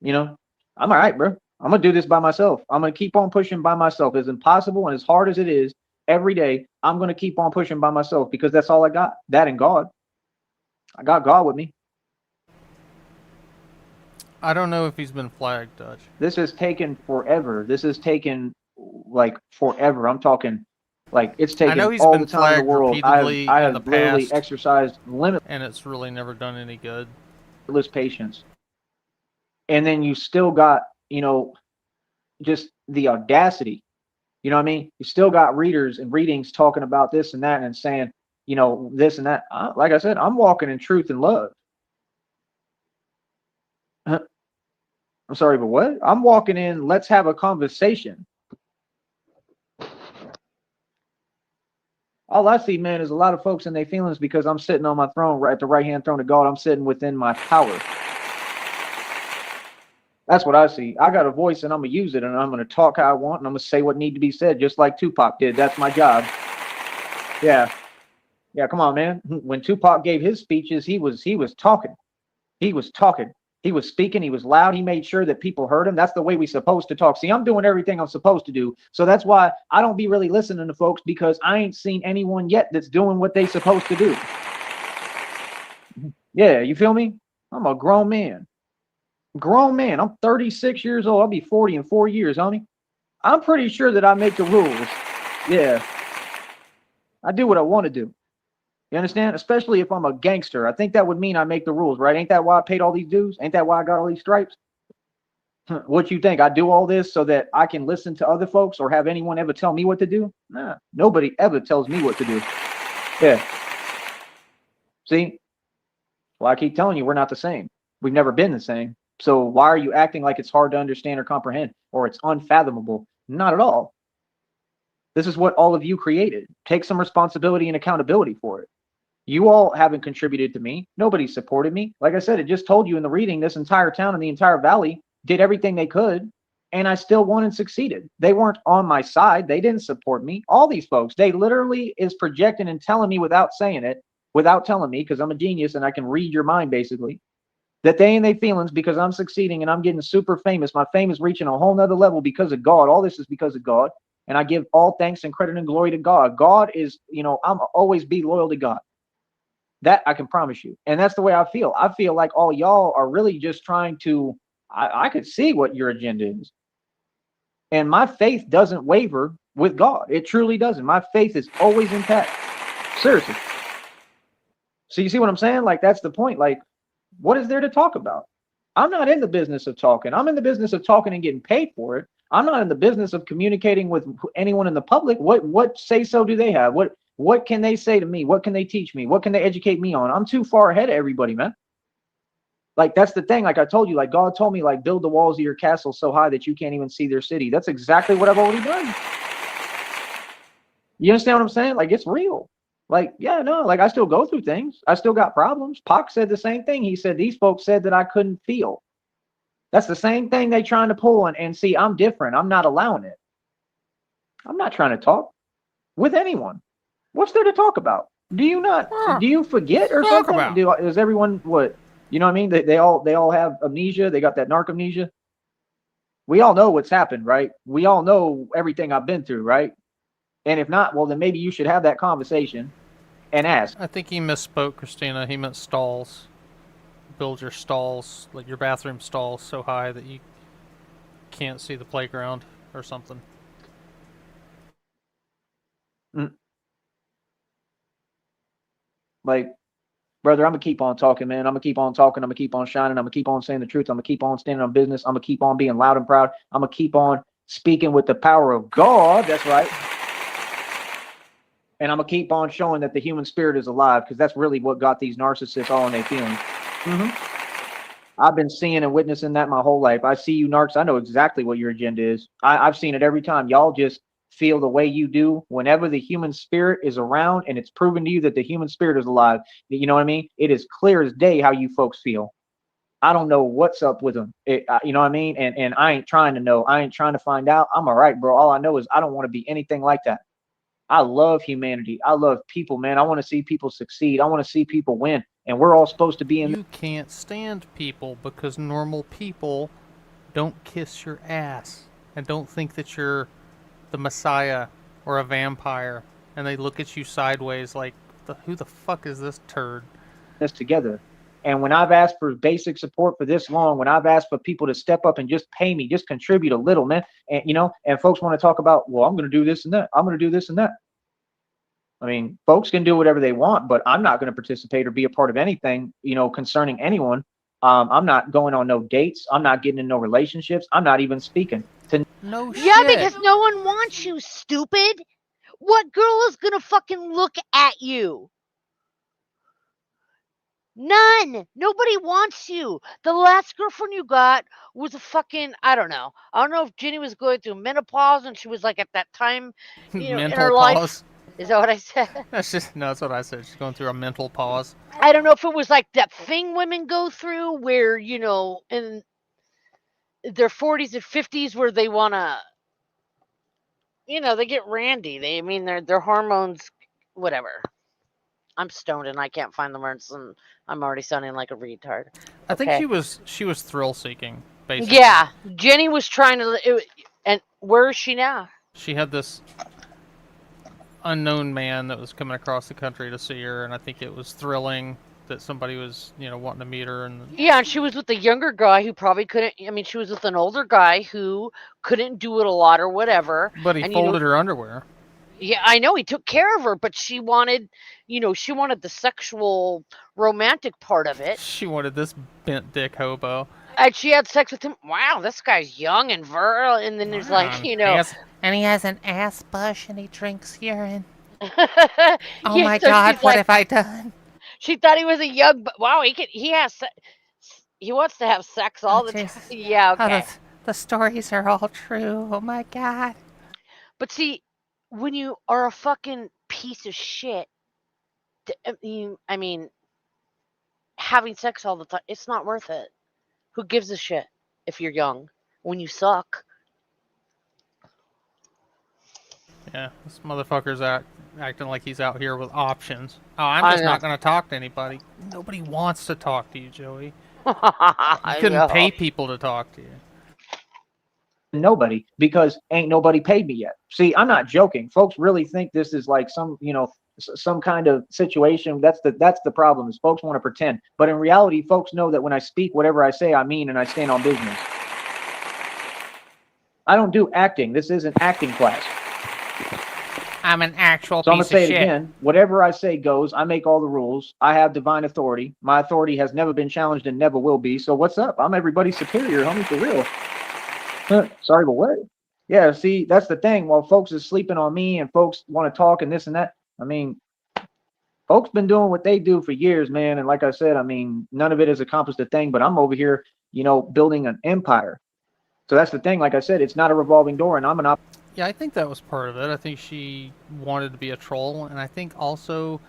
you know, I'm all right, bro. I'm gonna do this by myself. I'm gonna keep on pushing by myself. As impossible and as hard as it is, every day I'm gonna keep on pushing by myself because that's all I got. That and God. I got God with me.
I don't know if he's been flagged, Dutch.
This has taken forever. This has taken like forever. I'm talking like it's
I know
taken
he's
all the
been
time in the
flagged
world. I have
repeatedly
I
in the
have literally
past,
exercised
and it's really never done any good.
limitless patience. And then you still got, just the audacity. You know what I mean? You still got readers and readings talking about this and that and saying, this and that. Like I said, I'm walking in truth and love. I'm sorry, but what? I'm walking in, let's have a conversation. All I see, man, is a lot of folks in their feelings because I'm sitting on my throne, right at the right hand throne of God. I'm sitting within my power. That's what I see. I got a voice and I'm gonna use it and I'm gonna talk how I want and I'm gonna say what need to be said, just like Tupac did. That's my job. Yeah. Yeah, come on, man. When Tupac gave his speeches, he was talking. He was talking. He was speaking. He was loud. He made sure that people heard him. That's the way we supposed to talk. See, I'm doing everything I'm supposed to do. So that's why I don't be really listening to folks because I ain't seen anyone yet that's doing what they supposed to do. Yeah, you feel me? I'm a grown man. Grown man. I'm 36 years old. I'll be 40 in 4 years, homie. I'm pretty sure that I make the rules. Yeah, I do what I want to do. You understand? Especially if I'm a gangster. I think that would mean I make the rules, right? Ain't that why I paid all these dues? Ain't that why I got all these stripes? What you think? I do all this so that I can listen to other folks or have anyone ever tell me what to do? Nah, nobody ever tells me what to do. Yeah. See? Well, I keep telling you, we're not the same. We've never been the same. So why are you acting like it's hard to understand or comprehend or it's unfathomable? Not at all. This is what all of you created. Take some responsibility and accountability for it. You all haven't contributed to me. Nobody supported me. Like I said, it just told you in the reading, this entire town and the entire valley did everything they could, and I still won and succeeded. They weren't on my side. They didn't support me. All these folks, they literally is projecting and telling me without saying it, without telling me, because I'm a genius and I can read your mind basically, that they ain't they feelings because I'm succeeding and I'm getting super famous. My fame is reaching a whole nother level because of God. All this is because of God. And I give all thanks and credit and glory to God. God is, I'm always be loyal to God. That I can promise you. And that's the way I feel. I feel like all y'all are really just trying to, I could see what your agenda is. And my faith doesn't waver with God. It truly doesn't. My faith is always intact. Seriously. So you see what I'm saying? Like, that's the point. Like, what is there to talk about? I'm not in the business of talking. I'm in the business of talking and getting paid for it. I'm not in the business of communicating with anyone in the public. What say so do they have? What can they say to me? What can they teach me? What can they educate me on? I'm too far ahead of everybody, man. Like that's the thing. Like I told you, like God told me, like build the walls of your castle so high that you can't even see their city. That's exactly what I've already done. You understand what I'm saying? Like it's real. Like, yeah, no, like I still go through things. I still got problems. Pac said the same thing. He said these folks said that I couldn't feel. That's the same thing they trying to pull and see. I'm different. I'm not allowing it. I'm not trying to talk with anyone. What's there to talk about? Do you not? Do you forget or
Talk
something?
about.
Is everyone what? You know what I mean? They all have amnesia. They got that narc amnesia. We all know what's happened, right? We all know everything I've been through, right? And if not, well, then maybe you should have that conversation and ask.
I think he misspoke, Christina. He meant stalls. Build your stalls, like your bathroom stalls, so high that you can't see the playground or something.
Mm, like, brother, I'm gonna keep on talking, man. I'm gonna keep on talking. I'm gonna keep on shining. I'm gonna keep on saying the truth. I'm gonna keep on standing on business. I'm gonna keep on being loud and proud. I'm gonna keep on speaking with the power of God. That's right. And I'm gonna keep on showing that the human spirit is alive because that's really what got these narcissists all in their feelings. Hmm. I've been seeing and witnessing that my whole life. I see you narcs. I know exactly what your agenda is. I've seen it every time. Y'all just feel the way you do whenever the human spirit is around and it's proven to you that the human spirit is alive. You know what I mean? It is clear as day how you folks feel. I don't know what's up with them. You know what I mean? And I ain't trying to know. I ain't trying to find out. I'm all right, bro. All I know is I don't want to be anything like that. I love humanity. I love people, man. I want to see people succeed. I want to see people win. And we're all supposed to be in.
You can't stand people because normal people don't kiss your ass and don't think that you're the Messiah or a vampire, and they look at you sideways like, who the fuck is this turd?
This together. And when I've asked for basic support for this long, when I've asked for people to step up and just pay me, just contribute a little, man, and and folks want to talk about, well, I'm going to do this and that. I'm going to do this and that. I mean, folks can do whatever they want, but I'm not going to participate or be a part of anything, concerning anyone. I'm not going on no dates. I'm not getting in no relationships. I'm not even speaking to.
No
Yeah,
shit.
because no one wants you, stupid. What girl is gonna fucking look at you? None. Nobody wants you. The last girlfriend you got was a fucking, I don't know. I don't know if Jenny was going through menopause and she was like at that time, in
Mental
her life.
pause.
Is that what I said?
That's what I said. She's going through a mental pause.
I don't know if it was like that thing women go through where, in their 40s and 50s where they want to, they get randy. Their hormones, whatever. I'm stoned and I can't find the words, and I'm already sounding like a retard.
I think
Okay.
she was thrill seeking, basically.
Yeah, Jenny was trying to. And where is she now?
She had this unknown man that was coming across the country to see her, and I think it was thrilling that somebody was, wanting to meet her. And
Yeah, and she was with a younger guy who probably couldn't. She was with an older guy who couldn't do it a lot or whatever.
but he
And
folded her underwear.
yeah, I know he took care of her, but she wanted, she wanted the sexual, romantic part of it.
She wanted this bent dick hobo.
And she had sex with him. Wow, this guy's young and virile. And then there's like,
And he has an ass bush and he drinks urine. Oh
yeah,
my
so
god,
she's
what
like,
have I done?
she thought he was a young, but wow, he has, he wants to have sex all the time. Yeah, okay.
The stories are all true. Oh my god.
But see, when you are a fucking piece of shit, I mean, having sex all the time, it's not worth it. Who gives a shit if you're young when you suck?
Yeah, this motherfucker's acting like he's out here with options. Oh, I'm just not going to talk to anybody. Nobody wants to talk to you, Joey. You couldn't pay people to talk to you.
Nobody, because ain't nobody paid me yet. See, I'm not joking. Folks really think this is like some kind of situation. That's the problem, is folks want to pretend. But in reality, folks know that when I speak, whatever I say, I mean, and I stand on business. I don't do acting. This isn't acting class.
I'm an actual
So I'm
piece
gonna
of
say it
shit.
again. Whatever I say goes. I make all the rules. I have divine authority. My authority has never been challenged and never will be. So what's up? I'm everybody's superior, homie, for real. Sorry, but what? Yeah, see, that's the thing. While folks is sleeping on me and folks want to talk and this and that, I mean, folks been doing what they do for years, man. And like I said, I mean, none of it has accomplished a thing. But I'm over here, building an empire. So that's the thing. Like I said, it's not a revolving door, and I'm an
Yeah, I think that was part of it. I think she wanted to be a troll, and I think also,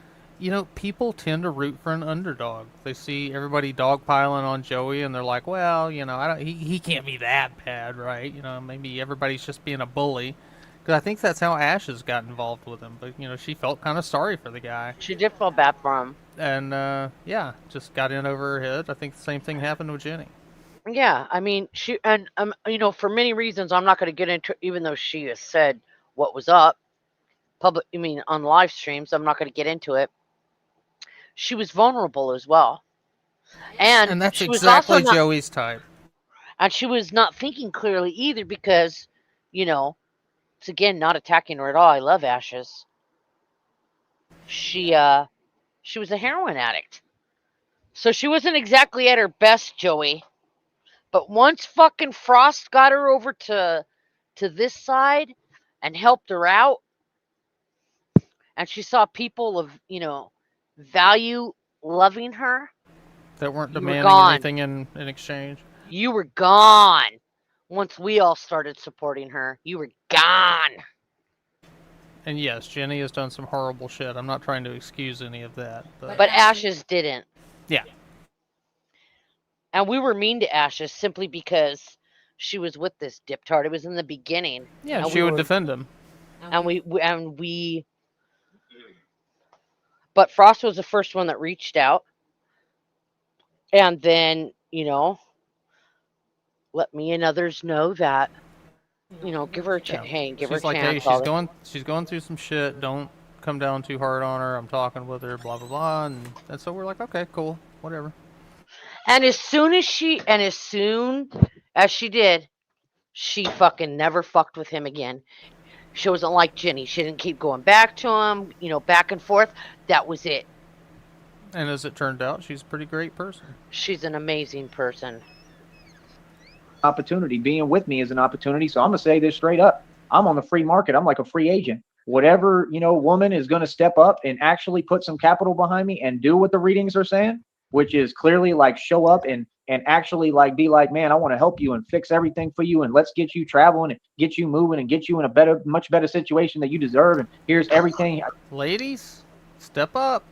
people tend to root for an underdog. They see everybody dogpiling on Joey, and they're like, well, I don't, he can't be that bad, right? Maybe everybody's just being a bully. Because I think that's how Ashes got involved with him. But, she felt kind of sorry for the guy.
She did feel bad for him.
And, yeah, just got in over her head. I think the same thing happened with Jenny.
Yeah, I mean, she and for many reasons, I'm not going to get into. Even though she has said what was up, on live streams, I'm not going to get into it. She was vulnerable as well, and
And that's
she was also
exactly
not,
Joey's type.
and she was not thinking clearly either because, you know, it's again not attacking her at all. I love Ashes. She she was a heroin addict, so she wasn't exactly at her best, Joey. But once fucking Frost got her over to this side and helped her out, and she saw people of value loving her,
That weren't
you were
demanding
gone.
anything in exchange.
You were gone. Once we all started supporting her, you were gone.
And yes, Jenny has done some horrible shit. I'm not trying to excuse any of that,
But Ashes didn't.
yeah.
And we were mean to Ashes simply because she was with this diptard. It was in the beginning.
Yeah,
And
she would defend him.
But Frost was the first one that reached out. And then, let me and others know that, give her a
Yeah.
give her a
She's like, hey,
chance.
she's going through some shit. Don't come down too hard on her. I'm talking with her, blah blah blah. And so we're like, okay, cool, whatever.
And as soon as she did, she fucking never fucked with him again. She wasn't like Jenny. She didn't keep going back to him, back and forth. That was it.
And as it turned out, she's a pretty great person.
She's an amazing person.
opportunity. Being with me is an opportunity. So I'm gonna say this straight up. I'm on the free market. I'm like a free agent. Whatever, woman is gonna step up and actually put some capital behind me and do what the readings are saying, which is clearly like show up and actually like be like, man, I want to help you and fix everything for you and let's get you traveling and get you moving and get you in a much better situation that you deserve. And here's everything.
Ladies, step up.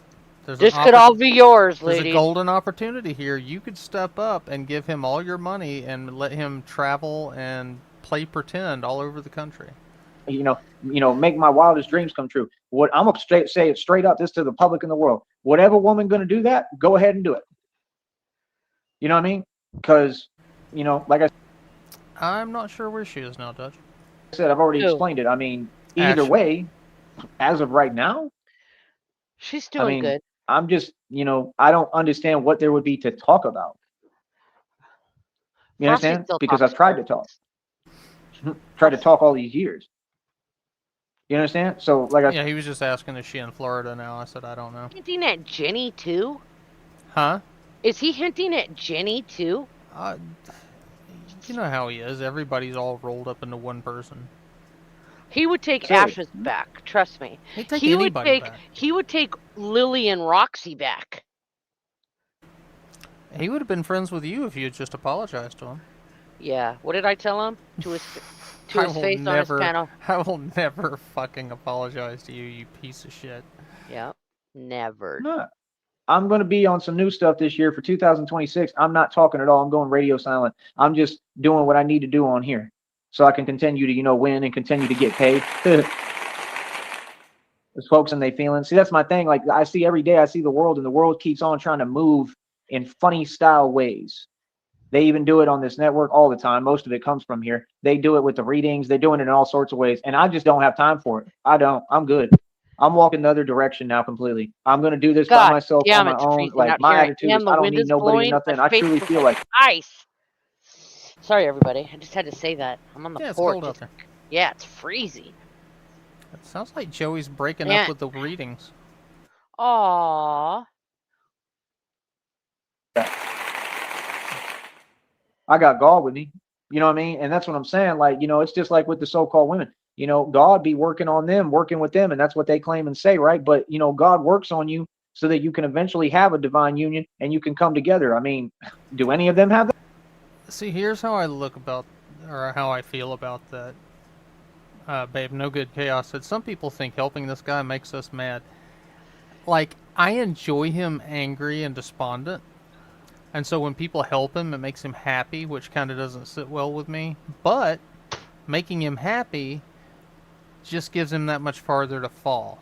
This could all be yours,
There's
ladies.
a golden opportunity here. You could step up and give him all your money and let him travel and play pretend all over the country.
Make my wildest dreams come true. What I'm gonna say it straight up, this to the public in the world. Whatever woman gonna do that, go ahead and do it. You know what I mean? Because, like I
I'm not sure where she is now, Dutch.
said, I've already
Who?
explained it. I mean, either way, as of right now,
She's
I
doing
mean,
good.
I'm just, I don't understand what there would be to talk about. You
Frosty
understand?
still
Because
talks
I've tried
to
to talk. Tried to talk all these years. You understand? So, like
Yeah, he was just asking, is she in Florida now? I said, I don't know.
Hinting at Jenny too?
Huh?
Is he hinting at Jenny too?
You know how he is. Everybody's all rolled up into one person.
He would take
Silly.
Ashes back. Trust me.
He'd take anybody back.
He would take Lily and Roxy back.
He would have been friends with you if you had just apologized to him.
Yeah. What did I tell him? To his face on his panel.
I will never fucking apologize to you, you piece of shit.
Yep. Never.
No. I'm going to be on some new stuff this year for 2026. I'm not talking at all. I'm going radio silent. I'm just doing what I need to do on here so I can continue to, win and continue to get paid. There's folks and they feeling. See, that's my thing. Like I see every day, I see the world and the world keeps on trying to move in funny style ways. They even do it on this network all the time. Most of it comes from here. They do it with the readings. They're doing it in all sorts of ways. And I just don't have time for it. I don't. I'm good. I'm walking the other direction now completely. I'm going to do this by myself on my own. Like my attitude is I don't need nobody or nothing. I truly feel like
ice. Sorry, everybody. I just had to say that. I'm on the porch.
It's cold out there.
Yeah, it's freezing.
It sounds like Joey's breaking up with the readings.
Aww.
I got God with me. You know what I mean? And that's what I'm saying. Like, it's just like with the so-called women. God be working on them, working with them, and that's what they claim and say, right? But God works on you so that you can eventually have a divine union and you can come together. I mean, do any of them have that?
See, here's how I look about, or how I feel about that. Babe, no good chaos said some people think helping this guy makes us mad. Like, I enjoy him angry and despondent. And so when people help him, it makes him happy, which kind of doesn't sit well with me. But making him happy just gives him that much farther to fall.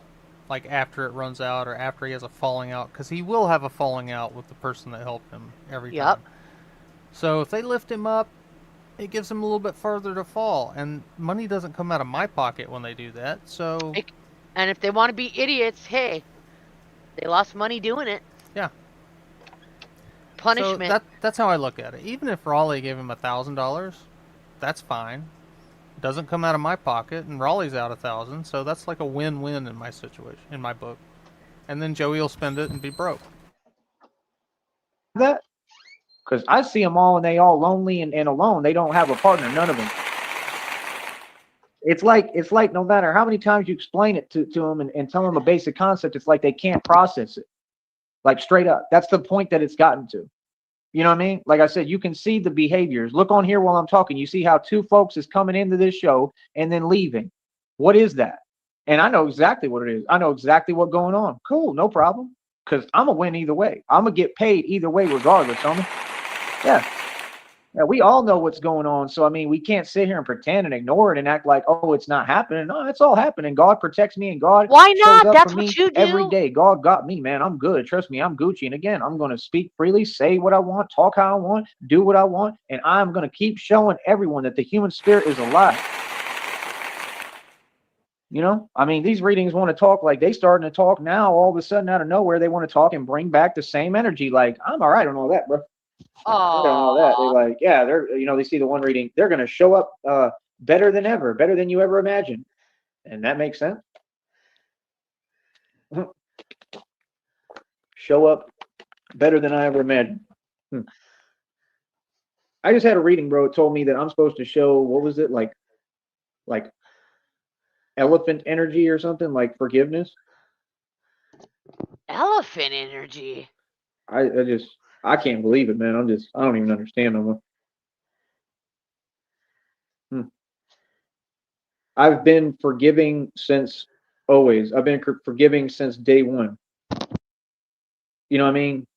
Like after it runs out or after he has a falling out. Because he will have a falling out with the person that helped him every time. So if they lift him up, it gives him a little bit further to fall. And money doesn't come out of my pocket when they do that. So.
And if they want to be idiots, hey, they lost money doing it.
Yeah.
Punishment.
So that's how I look at it. Even if Raleigh gave him $1,000, that's fine. It doesn't come out of my pocket, and Raleigh's out $1,000, so that's like a win-win in my situation, in my book. And then Joey will spend it and be broke.
That? Because I see them all and they all lonely and alone. They don't have a partner, none of them. It's like no matter how many times you explain it to them and tell them a basic concept, it's like they can't process it. Like straight up. That's the point that it's gotten to. You know what I mean? Like I said, you can see the behaviors. Look on here while I'm talking. You see how two folks is coming into this show and then leaving. What is that? And I know exactly what it is. I know exactly what's going on. Cool, no problem. Because I'm going to win either way. I'm going to get paid either way regardless, homie. Yeah. Yeah, we all know what's going on. So, I mean, we can't sit here and pretend and ignore it and act like, oh, it's not happening. No, it's all happening. God protects me and God
Why not?
shows up
That's
for me
what you do.
every day. God got me, man. I'm good. Trust me, I'm Gucci. And again, I'm going to speak freely, say what I want, talk how I want, do what I want. And I'm going to keep showing everyone that the human spirit is alive. I mean, these readings want to talk like they starting to talk now. All of a sudden, out of nowhere, they want to talk and bring back the same energy. Like, I'm all right on all that, bro. All that. They like, yeah, they're, they see the one reading, they're going to show up better than ever, better than you ever imagined. And that makes sense. Show up better than I ever imagined. I just had a reading, bro. It told me that I'm supposed to show, what was it? Like elephant energy or something, like forgiveness.
Elephant energy.
I can't believe it, man. I don't even understand no more. I've been forgiving since always. I've been forgiving since day one. You know what I mean?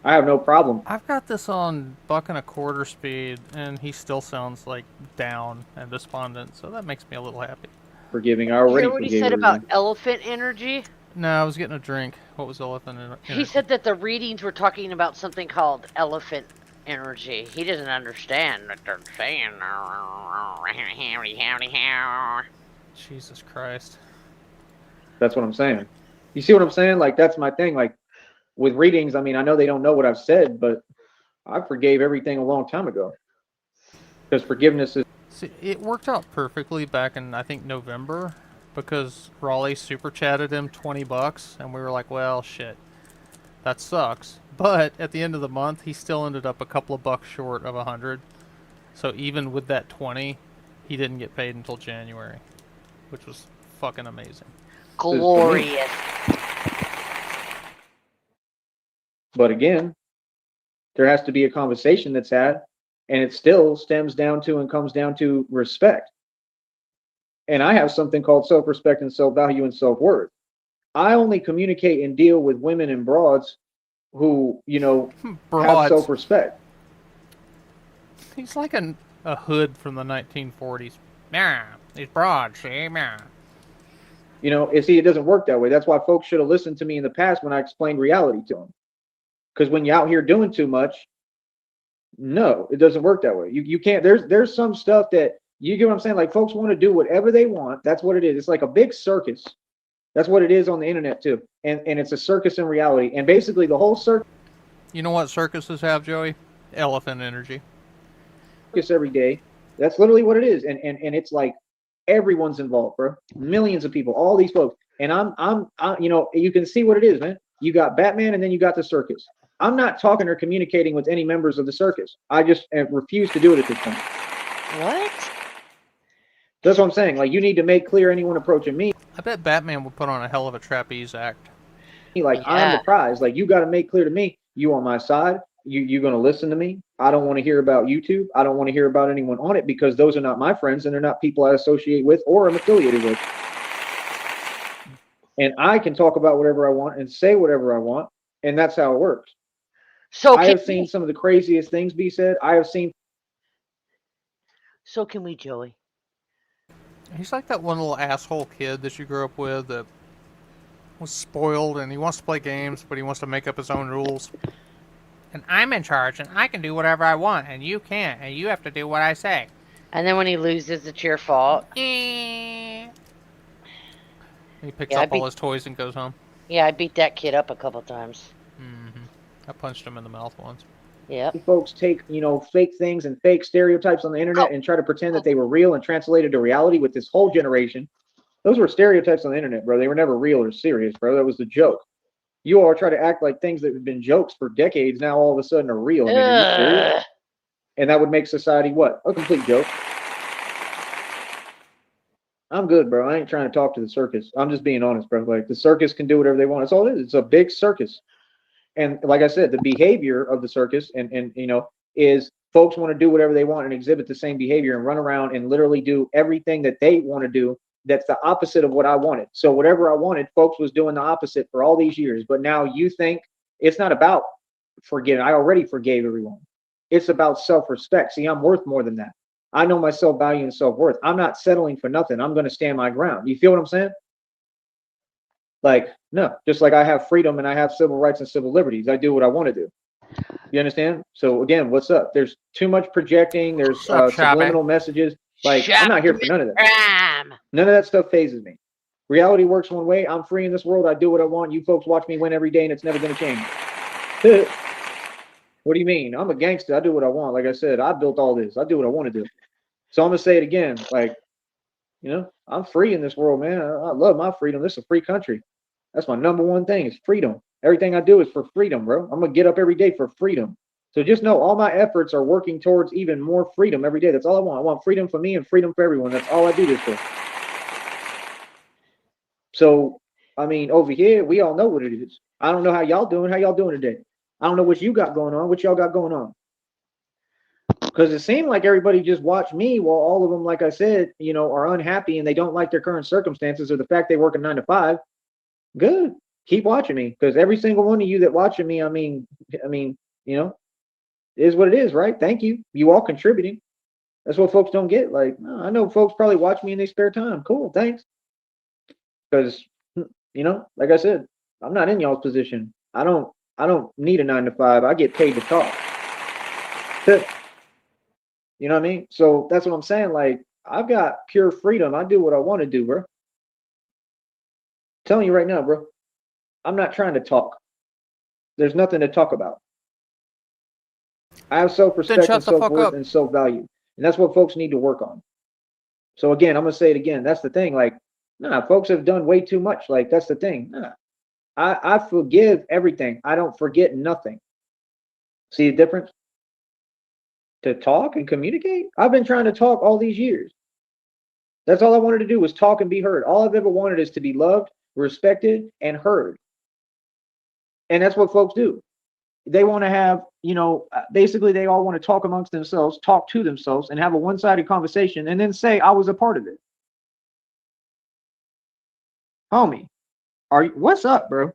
I have no problem.
I've got this on $1.25 speed, and he still sounds like down and despondent, so that makes me a little happy.
Forgiving. I already
hear what
forgave
he said
everything.
about elephant energy?
No, I was getting a drink. What was elephant energy?
He said that the readings were talking about something called elephant energy. He doesn't understand what they're saying.
Jesus Christ.
That's what I'm saying. You see what I'm saying? Like, that's my thing. Like, with readings, I mean, I know they don't know what I've said, but I forgave everything a long time ago. Because forgiveness is...
See, it worked out perfectly back in, I think, November, because Raleigh super chatted him $20, and we were like, well, shit, that sucks. But at the end of the month, he still ended up a couple of bucks short of 100. So even with that 20, he didn't get paid until January, which was fucking amazing.
Glorious.
But again, there has to be a conversation that's had, and it still stems down to and comes down to respect. And I have something called self-respect and self-value and self-worth. I only communicate and deal with women and broads who, have self-respect.
He's like a hood from the 1940s. Yeah, these broads, see? Yeah.
It doesn't work that way. That's why folks should have listened to me in the past when I explained reality to them. Because when you're out here doing too much, no, it doesn't work that way. You can't. There's some stuff that, you get what I'm saying? Like, folks want to do whatever they want. That's what it is. It's like a big circus. That's what it is on the internet too. And it's a circus in reality. And basically the whole circus.
You know what circuses have, Joey? Elephant energy.
Every day. That's literally what it is. And it's like everyone's involved, bro. Millions of people, all these folks. And you can see what it is, man. You got Batman and then you got the circus. I'm not talking or communicating with any members of the circus. I just refuse to do it at this point.
What?
That's what I'm saying. Like, you need to make clear anyone approaching me.
I bet Batman would put on a hell of a trapeze act.
Like, I'm the prize. Like, you got to make clear to me, you on my side. You're going to listen to me. I don't want to hear about YouTube. I don't want to hear about anyone on it because those are not my friends and they're not people I associate with or am affiliated with. And I can talk about whatever I want and say whatever I want, and that's how it works.
So
I have seen some of the craziest things be said. I have seen.
So can we, Joey?
He's like that one little asshole kid that you grew up with that was spoiled and he wants to play games, but he wants to make up his own rules. And I'm in charge, and I can do whatever I want, and you can't, and you have to do what I say.
And then when he loses, it's your fault.
He picks up all his toys and goes home.
Yeah, I beat that kid up a couple times.
Mm-hmm. I punched him in the mouth once.
Yeah.
Folks take, fake things and fake stereotypes on the internet and try to pretend that they were real and translated to reality with this whole generation. Those were stereotypes on the internet, bro. They were never real or serious, bro. That was the joke. You all try to act like things that have been jokes for decades now all of a sudden are real. I mean, are you serious? And that would make society what? A complete joke. I'm good, bro. I ain't trying to talk to the circus. I'm just being honest, bro. Like, the circus can do whatever they want. That's all it is. It's a big circus. And like I said, the behavior of the circus is folks want to do whatever they want and exhibit the same behavior and run around and literally do everything that they want to do. That's the opposite of what I wanted. So whatever I wanted, folks was doing the opposite for all these years. But now you think it's not about forgetting. I already forgave everyone. It's about self-respect. See, I'm worth more than that. I know my self-value and self-worth. I'm not settling for nothing. I'm going to stand my ground. You feel what I'm saying? Like, no, just like I have freedom and I have civil rights and civil liberties. I do what I want to do. You understand? So again, what's up? There's too much projecting. There's subliminal messages. Like, I'm not here for none of that. None of that stuff phases me. Reality works one way. I'm free in this world. I do what I want. You folks watch me win every day, and it's never going to change. What do you mean? I'm a gangster. I do what I want. Like I said, I built all this. I do what I want to do. So I'm going to say it again. Like, I'm free in this world, man. I love my freedom. This is a free country. That's my number one thing is freedom. Everything I do is for freedom, bro. I'm going to get up every day for freedom. So just know all my efforts are working towards even more freedom every day. That's all I want. I want freedom for me and freedom for everyone. That's all I do this for. So, I mean, over here, we all know what it is. I don't know how y'all doing. How y'all doing today? I don't know what you got going on. What y'all got going on? Because it seemed like everybody just watched me while all of them, like I said, are unhappy and they don't like their current circumstances or the fact they work a 9 to 5. Good. Keep watching me because every single one of you that watching me, I mean, is what it is, right? Thank you. You all contributing. That's what folks don't get. Like, I know folks probably watch me in their spare time. Cool, thanks. Because, like I said, I'm not in y'all's position. I don't need a 9 to 5. I get paid to talk. You know what I mean? So that's what I'm saying. Like, I've got pure freedom. I do what I want to do, bro. I'm telling you right now, bro. I'm not trying to talk. There's nothing to talk about. I have self-respect and self-worth and self-value. And that's what folks need to work on. So again, I'm going to say it again. That's the thing. Like, folks have done way too much. Like, that's the thing. I forgive everything. I don't forget nothing. See the difference? To talk and communicate? I've been trying to talk all these years. That's all I wanted to do was talk and be heard. All I've ever wanted is to be loved, respected, and heard. And that's what folks do. They want to have, basically they all want to talk amongst themselves, talk to themselves, and have a one-sided conversation, and then say, I was a part of it. Homie, what's up, bro?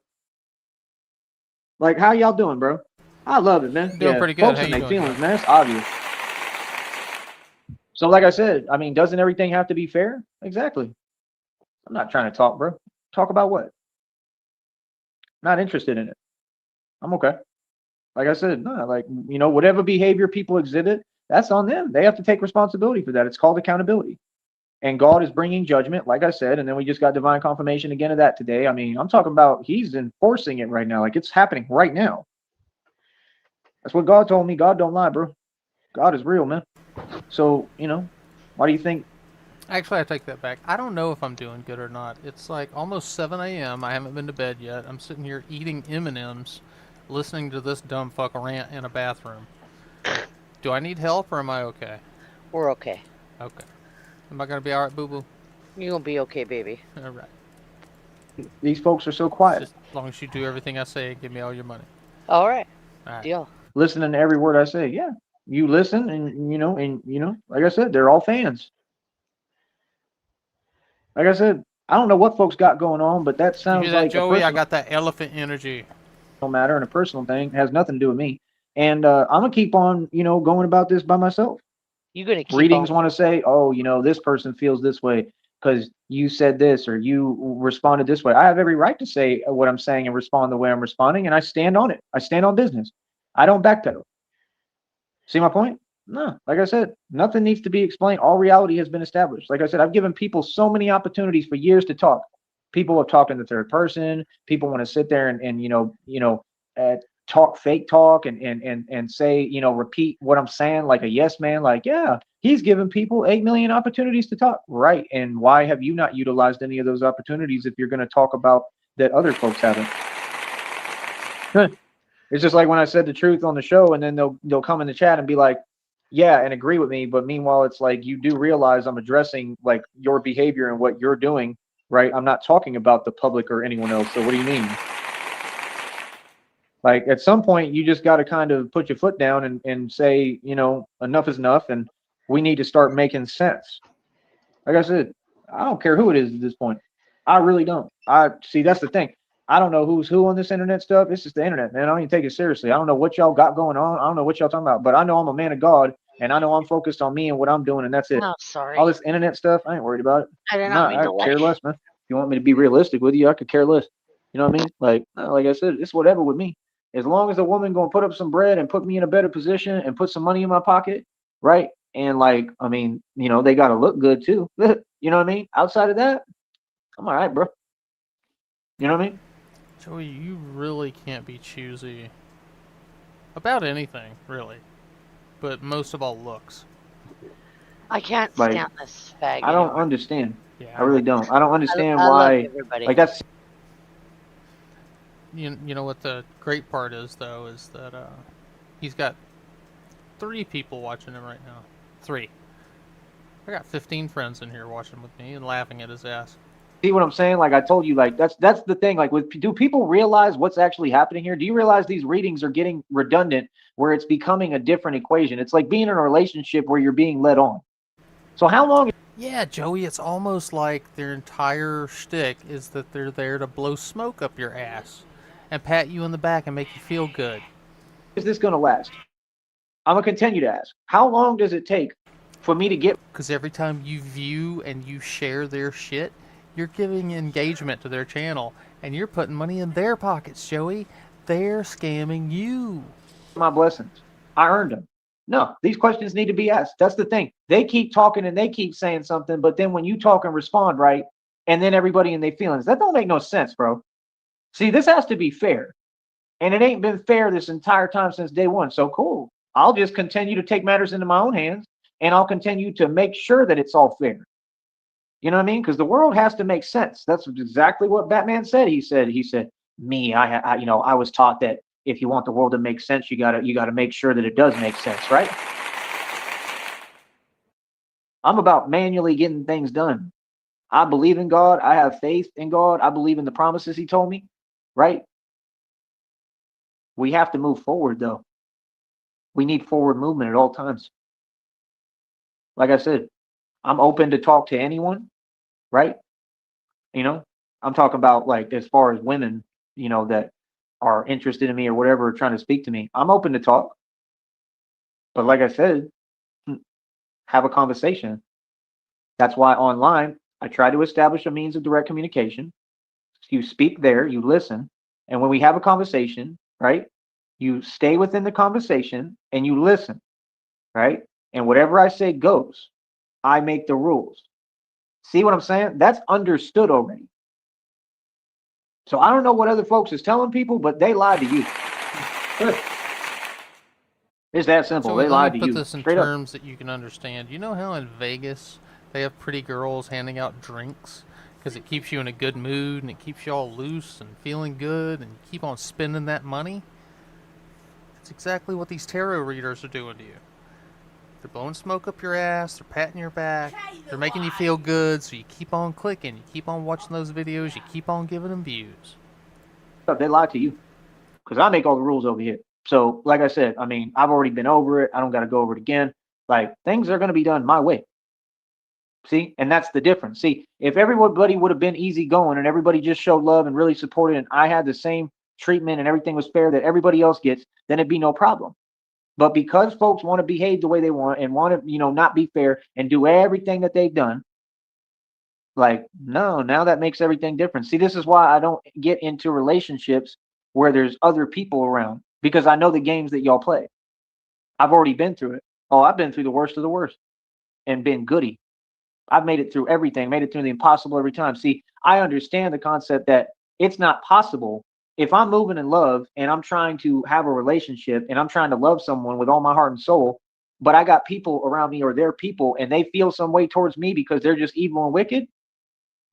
Like, how y'all doing, bro? I love it, man.
Doing pretty good.
Folks in their feelings, man. It's obvious. So, like I said, I mean, doesn't everything have to be fair? Exactly. I'm not trying to talk, bro. Talk about what? Not interested in it. I'm okay. Like I said, whatever behavior people exhibit, that's on them. They have to take responsibility for that. It's called accountability. And God is bringing judgment, like I said, and then we just got divine confirmation again of that today. I mean, I'm talking about he's enforcing it right now. Like, it's happening right now. That's what God told me. God don't lie, bro. God is real, man. So, why do you think
Actually, I take that back. I don't know if I'm doing good or not. It's like almost 7 a.m. I haven't been to bed yet. I'm sitting here eating M&Ms, listening to this dumb fuck rant in a bathroom. Do I need help or am I okay?
We're okay.
Okay. Am I gonna be all right, boo boo?
You're gonna be okay, baby.
All right.
These folks are so
It's
quiet,
just as long as you do everything I say and give me all your money.
All right.
All right.
Deal.
listening to every word I say. Yeah, you listen, and like I said, they're all fans. Like I said, I don't know what folks got going on, but that
You hear
sounds
that,
like a
Joey? I
personal
got that elephant energy.
matter and a personal thing. It has nothing to do with me. And I'm gonna keep on, going about this by myself.
You're gonna keep
Readings
on.
want to say, oh, this person feels this way because you said this or you responded this way. I have every right to say what I'm saying and respond the way I'm responding, and I stand on it. I stand on business. I don't backpedal. See my point? No, like I said, nothing needs to be explained. All reality has been established. Like I said, I've given people so many opportunities for years to talk. People have talked in the third person. People want to sit there and talk fake talk and say, repeat what I'm saying like a yes man. Like, yeah, he's given people 8 million opportunities to talk, right? And why have you not utilized any of those opportunities if you're going to talk about that other folks haven't? It's just like when I said the truth on the show, and then they'll come in the chat and be like, "Yeah," and agree with me. But meanwhile, it's like you do realize I'm addressing like your behavior and what you're doing, right? I'm not talking about the public or anyone else. So what do you mean? Like at some point, you just got to kind of put your foot down and say, enough is enough, and we need to start making sense. Like I said, I don't care who it is at this point. I really don't. I see that's the thing. I don't know who's who on this internet stuff. It's just the internet, man. I don't even take it seriously. I don't know what y'all got going on. I don't know what y'all talking about. But I know I'm a man of God, and I know I'm focused on me and what I'm doing, and that's it.
Oh,
All
sorry.
this internet stuff, I ain't worried about it.
I did
I'm
not
not.
mean
I
to
care
laugh.
less, man. If you want me to be realistic with you, I could care less. You know what I mean? Like I said, it's whatever with me. As long as a woman gonna put up some bread and put me in a better position and put some money in my pocket, right? And like, I mean, they gotta look good too. You know what I mean? Outside of that, I'm all right, bro. You know what I mean?
Joey, you really can't be choosy about anything, really. But most of all, looks.
I can't
Like,
stand this fag
I don't
anymore.
understand.
Yeah,
I
I
really
know.
don't. I don't understand
I love
why.
everybody.
Like, that's
You know what the great part is, though, is that he's got 3 people watching him right now. 3. I got 15 friends in here watching with me and laughing at his ass.
see what I'm saying. Like I told you, like that's the thing. Like, do people realize what's actually happening here? Do you realize these readings are getting redundant, where it's becoming a different equation? It's like being in a relationship where you're being led on. So how long
Yeah, Joey, it's almost like their entire shtick is that they're there to blow smoke up your ass and pat you in the back and make you feel good.
is this going to last? I'm gonna continue to ask. How long does it take for me to get
Because every time you view and you share their shit, you're giving engagement to their channel and you're putting money in their pockets, Joey. They're scamming you.
my blessings? I earned them. No, these questions need to be asked. That's the thing. They keep talking and they keep saying something, but then when you talk and respond right, and then everybody in their feelings, that don't make no sense, bro. See, this has to be fair. And it ain't been fair this entire time since day one. So cool. I'll just continue to take matters into my own hands and I'll continue to make sure that it's all fair. You know what I mean? Because the world has to make sense. That's exactly what Batman said. He said, me, I was taught that if you want the world to make sense, you gotta make sure that it does make sense, right? I'm about manually getting things done. I believe in God. I have faith in God. I believe in the promises He told me, right? We have to move forward, though. We need forward movement at all times. Like I said, I'm open to talk to anyone, right? You know, I'm talking about like as far as women, that are interested in me or whatever, trying to speak to me. I'm open to talk. But like I said, have a conversation. That's why online, I try to establish a means of direct communication. You speak there, you listen. And when we have a conversation, right, you stay within the conversation and you listen, right? And whatever I say goes. I make the rules. See what I'm saying? That's understood already. So I don't know what other folks is telling people, but they lied to you. It's that simple.
Joey,
They
let me
lied to
put
you.
this in
Straight up.
terms that you can understand. You know how in Vegas They have pretty girls handing out drinks because it keeps you in a good mood and it keeps you all loose and feeling good and you keep on spending that money. It's exactly what these tarot readers are doing to you. They're blowing smoke up your ass, they're patting your back, they're making you feel good, so you keep on clicking, you keep on watching those videos, you keep on giving them views.
They lie to you because I make all the rules over here. So, like I said, I mean, I've already been over it. I don't got to go over it again. Like, things are going to be done my way. See, and that's the difference. See, if everybody would have been easy going and everybody just showed love and really supported, and I had the same treatment and everything was fair that everybody else gets, then it'd be no problem. But because folks want to behave the way they want and want to, not be fair and do everything that they've done, like, no, now that makes everything different. See, this is why I don't get into relationships where there's other people around because I know the games that y'all play. I've already been through it. Oh, I've been through the worst of the worst and been goody. I've made it through everything, made it through the impossible every time. See, I understand the concept that it's not possible. If I'm moving in love and I'm trying to have a relationship and I'm trying to love someone with all my heart and soul, but I got people around me or they're people and they feel some way towards me because they're just evil and wicked,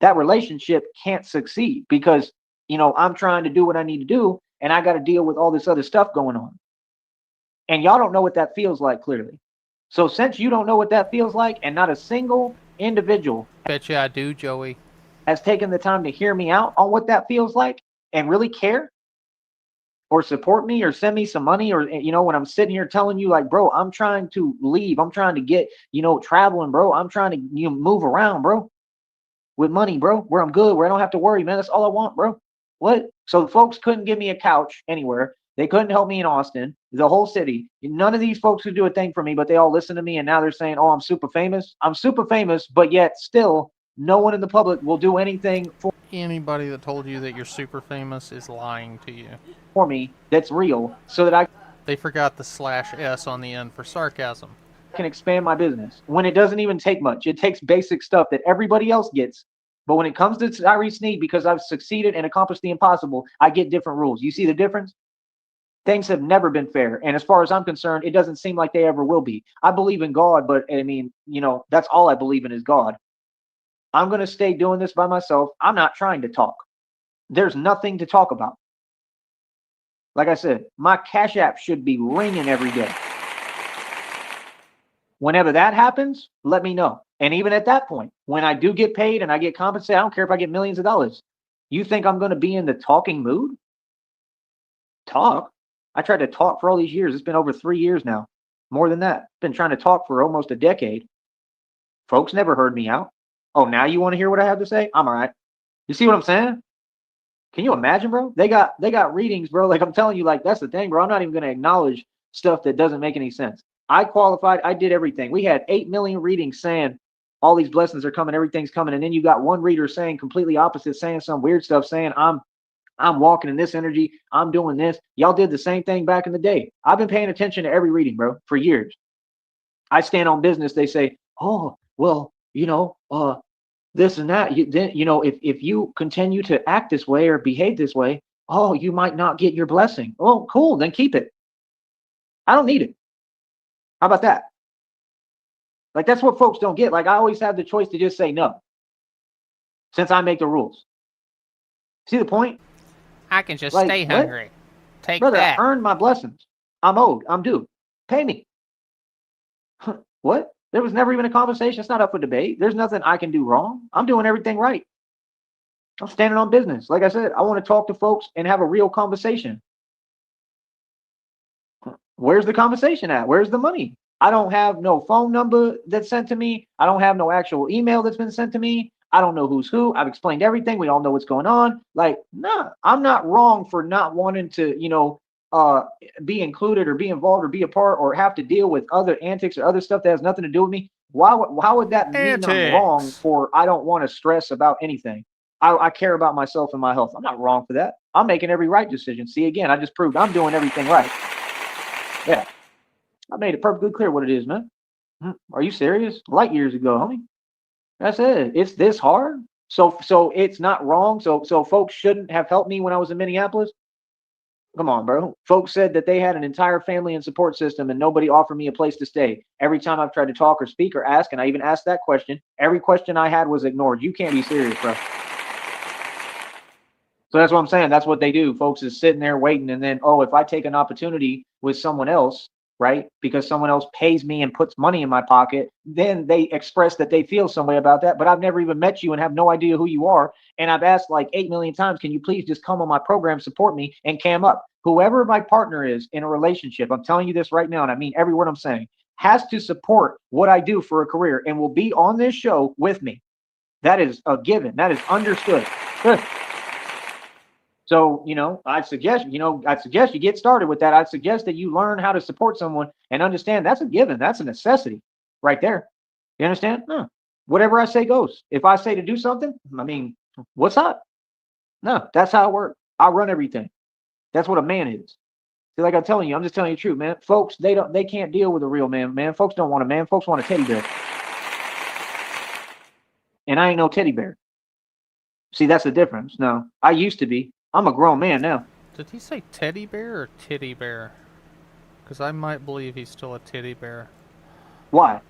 that relationship can't succeed because, I'm trying to do what I need to do and I got to deal with all this other stuff going on. And y'all don't know what that feels like, clearly. So since you don't know what that feels like and not a single individual
Bet you I do, Joey.
has taken the time to hear me out on what that feels like and really care or support me or send me some money or when I'm sitting here telling you like, bro, I'm trying to leave, I'm trying to get traveling, bro, I'm trying to move around, bro, with money, bro, where I'm good, where I don't have to worry, man, that's all I want, bro. What? So folks couldn't give me a couch anywhere. They couldn't help me in Austin, the whole city. None of these folks could do a thing for me, but they all listen to me. And now they're saying, oh, I'm super famous. I'm super famous, but yet still no one in the public will do anything
Anybody that told you that you're super famous is lying to you.
for me that's real so that I
They forgot the /s on the end for sarcasm.
can expand my business when it doesn't even take much. It takes basic stuff that everybody else gets. But when it comes to Tyree Sneed, because I've succeeded and accomplished the impossible, I get different rules. You see the difference? Things have never been fair. And as far as I'm concerned, it doesn't seem like they ever will be. I believe in God, but I mean, that's all I believe in is God. I'm going to stay doing this by myself. I'm not trying to talk. There's nothing to talk about. Like I said, my Cash App should be ringing every day. Whenever that happens, let me know. And even at that point, when I do get paid and I get compensated, I don't care if I get millions of dollars. You think I'm going to be in the talking mood? Talk? I tried to talk for all these years. It's been over 3 years now. More than that. Been trying to talk for almost a decade. Folks never heard me out. Oh, now you want to hear what I have to say? I'm all right. You see what I'm saying? Can you imagine, bro? They got readings, bro. Like I'm telling you, like that's the thing, bro. I'm not even going to acknowledge stuff that doesn't make any sense. I qualified. I did everything. We had 8 million readings saying all these blessings are coming, everything's coming, and then you got one reader saying completely opposite, saying some weird stuff, saying I'm walking in this energy. I'm doing this. Y'all did the same thing back in the day. I've been paying attention to every reading, bro, for years. I stand on business. They say, oh, well, this and that. Then, if you continue to act this way or behave this way, oh, you might not get your blessing. Oh, cool. Then keep it. I don't need it. How about that? Like, that's what folks don't get. Like, I always have the choice to just say no, since I make the rules. See the point?
I can just stay hungry. Take
Brother,
that.
I earned my blessings. I'm owed. I'm due. Pay me. What? There was never even a conversation. It's not up for debate. There's nothing I can do wrong. I'm doing everything right. I'm standing on business. Like I said, I want to talk to folks and have a real conversation. Where's the conversation at? Where's the money? I don't have no phone number that's sent to me. I don't have no actual email that's been sent to me. I don't know who's who. I've explained everything. We all know what's going on. Like, nah, I'm not wrong for not wanting to, be included or be involved or be a part or have to deal with other antics or other stuff that has nothing to do with me. Why would that mean I'm wrong for I don't want to stress about anything? I care about myself and my health. I'm not wrong for that. I'm making every right decision. See, again, I just proved I'm doing everything right. Yeah. I made it perfectly clear what it is, man. Are you serious? Light years ago, homie. That's it. It's this hard. So it's not wrong. So folks shouldn't have helped me when I was in Minneapolis. Come on, bro. Folks said that they had an entire family and support system and nobody offered me a place to stay. Every time I've tried to talk or speak or ask, and I even asked that question, every question I had was ignored. You can't be serious, bro. So that's what I'm saying. That's what they do. Folks is sitting there waiting, and then, oh, if I take an opportunity with someone else, right, because someone else pays me and puts money in my pocket, then they express that they feel some way about that. But I've never even met you and have no idea who you are. And I've asked like 8 million times, can you please just come on my program, support me, and cam up? Whoever my partner is in a relationship, I'm telling you this right now, and I mean every word I'm saying, has to support what I do for a career and will be on this show with me. That is a given. That is understood. So, I'd suggest you get started with that. I'd suggest that you learn how to support someone and understand that's a given. That's a necessity right there. You understand? No. Whatever I say goes. If I say to do something, I mean, what's up? No, that's how I work. I run everything. That's what a man is. See, like I'm telling you, I'm just telling you the truth, man. Folks, they can't deal with a real man, man. Folks don't want a man. Folks want a teddy bear. And I ain't no teddy bear. See, that's the difference. No, I used to be. I'm a grown man now.
Did he say teddy bear or titty bear? Because I might believe he's still a titty bear.
Why?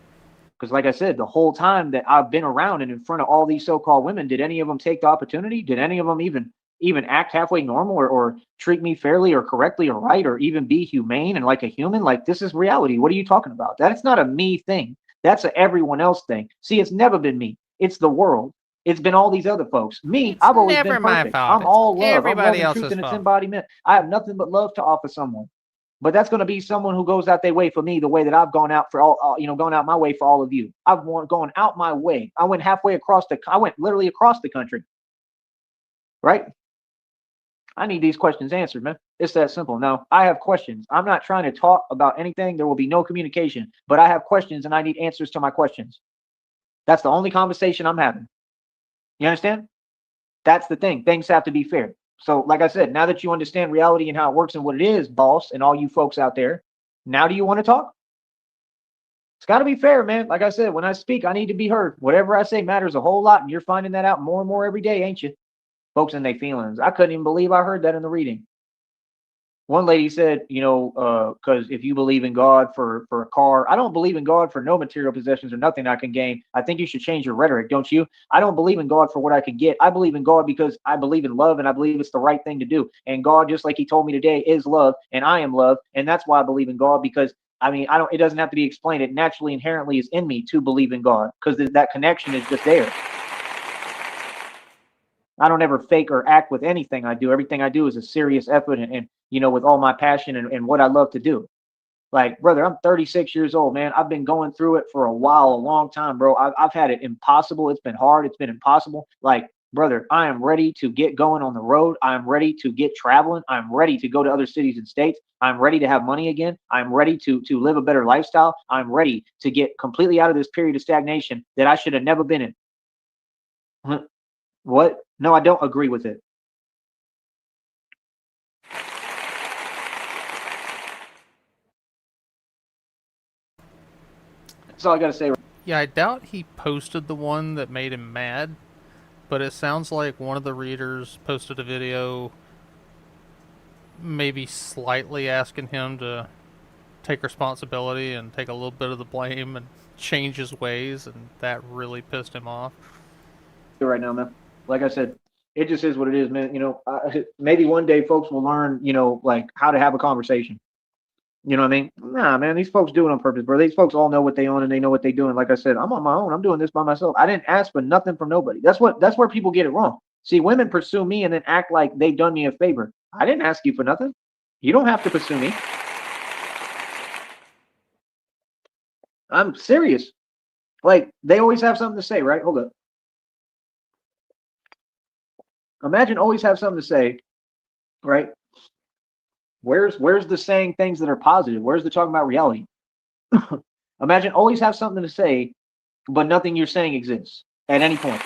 Because like I said, the whole time that I've been around and in front of all these so-called women, did any of them take the opportunity? Did any of them even act halfway normal or treat me fairly or correctly or right or even be humane and like a human? Like, this is reality. What are you talking about? That's not a me thing. That's a everyone else thing. See, it's never been me. It's the world. It's been all these other folks. Me, I've always been perfect. I'm all love. I'm love and truth in its embodiment. I have nothing but love to offer someone. But that's going to be someone who goes out their way for me the way that I've gone out for gone out my way for all of you. I've gone out my way. I went literally across the country. Right? I need these questions answered, man. It's that simple. No, I have questions. I'm not trying to talk about anything. There will be no communication, but I have questions and I need answers to my questions. That's the only conversation I'm having. You understand? That's the thing. Things have to be fair. So, like I said, now that you understand reality and how it works and what it is, boss, and all you folks out there, now do you want to talk? It's got to be fair, man. Like I said, when I speak, I need to be heard. Whatever I say matters a whole lot, and you're finding that out more and more every day, ain't you? Folks in their feelings. I couldn't even believe I heard that in the reading. One lady said, because if you believe in God for a car, I don't believe in God for no material possessions or nothing I can gain. I think you should change your rhetoric, don't you? I don't believe in God for what I can get. I believe in God because I believe in love and I believe it's the right thing to do. And God, just like he told me today, is love and I am love. And that's why I believe in God because it doesn't have to be explained. It naturally, inherently is in me to believe in God because that connection is just there. I don't ever fake or act with anything I do. Everything I do is a serious effort and with all my passion and what I love to do. Like, brother, I'm 36 years old, man. I've been going through it for a while, a long time, bro. I've had it impossible. It's been hard. It's been impossible. Like, brother, I am ready to get going on the road. I'm ready to get traveling. I'm ready to go to other cities and states. I'm ready to have money again. I'm ready to live a better lifestyle. I'm ready to get completely out of this period of stagnation that I should have never been in. What? No, I don't agree with it. That's all I got to say.
Yeah, I doubt he posted the one that made him mad, but it sounds like one of the readers posted a video maybe slightly asking him to take responsibility and take a little bit of the blame and change his ways, and that really pissed him off.
Right now, man. Like I said, it just is what it is, man. Maybe one day folks will learn, like how to have a conversation. You know what I mean? Nah, man, these folks do it on purpose, bro. These folks all know what they own and they know what they're doing. Like I said, I'm on my own. I'm doing this by myself. I didn't ask for nothing from nobody. That's where people get it wrong. See, women pursue me and then act like they've done me a favor. I didn't ask you for nothing. You don't have to pursue me. I'm serious. Like, they always have something to say, right? Hold up. Imagine always have something to say, right? Where's the saying things that are positive? Where's the talking about reality? Imagine always have something to say, but nothing you're saying exists at any point.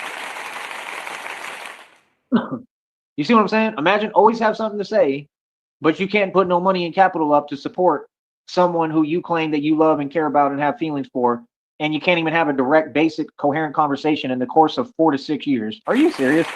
You see what I'm saying? Imagine always have something to say, but you can't put no money and capital up to support someone who you claim that you love and care about and have feelings for, and you can't even have a direct, basic, coherent conversation in the course of 4 to 6 years. Are you serious?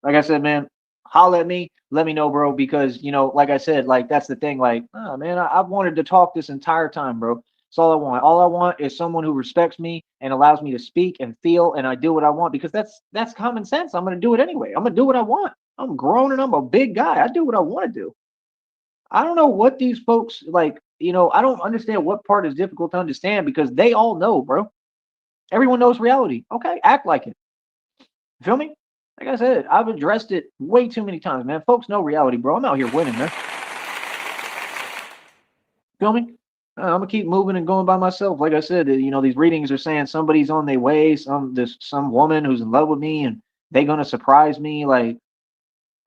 Like I said, man, holla at me, let me know, bro, because like I said, like that's the thing. Like, oh man, I've wanted to talk this entire time, bro. That's all I want. All I want is someone who respects me and allows me to speak and feel, and I do what I want because that's common sense. I'm gonna do it anyway. I'm gonna do what I want. I'm grown and I'm a big guy. I do what I want to do. I don't know what these folks like. I don't understand what part is difficult to understand because they all know, bro. Everyone knows reality. Okay, act like it. Feel me? Like I said, I've addressed it way too many times, man. Folks know reality, bro. I'm out here winning, man. Feel me? I'm gonna keep moving and going by myself. Like I said, these readings are saying somebody's on their way, some woman who's in love with me, and they gonna surprise me. Like,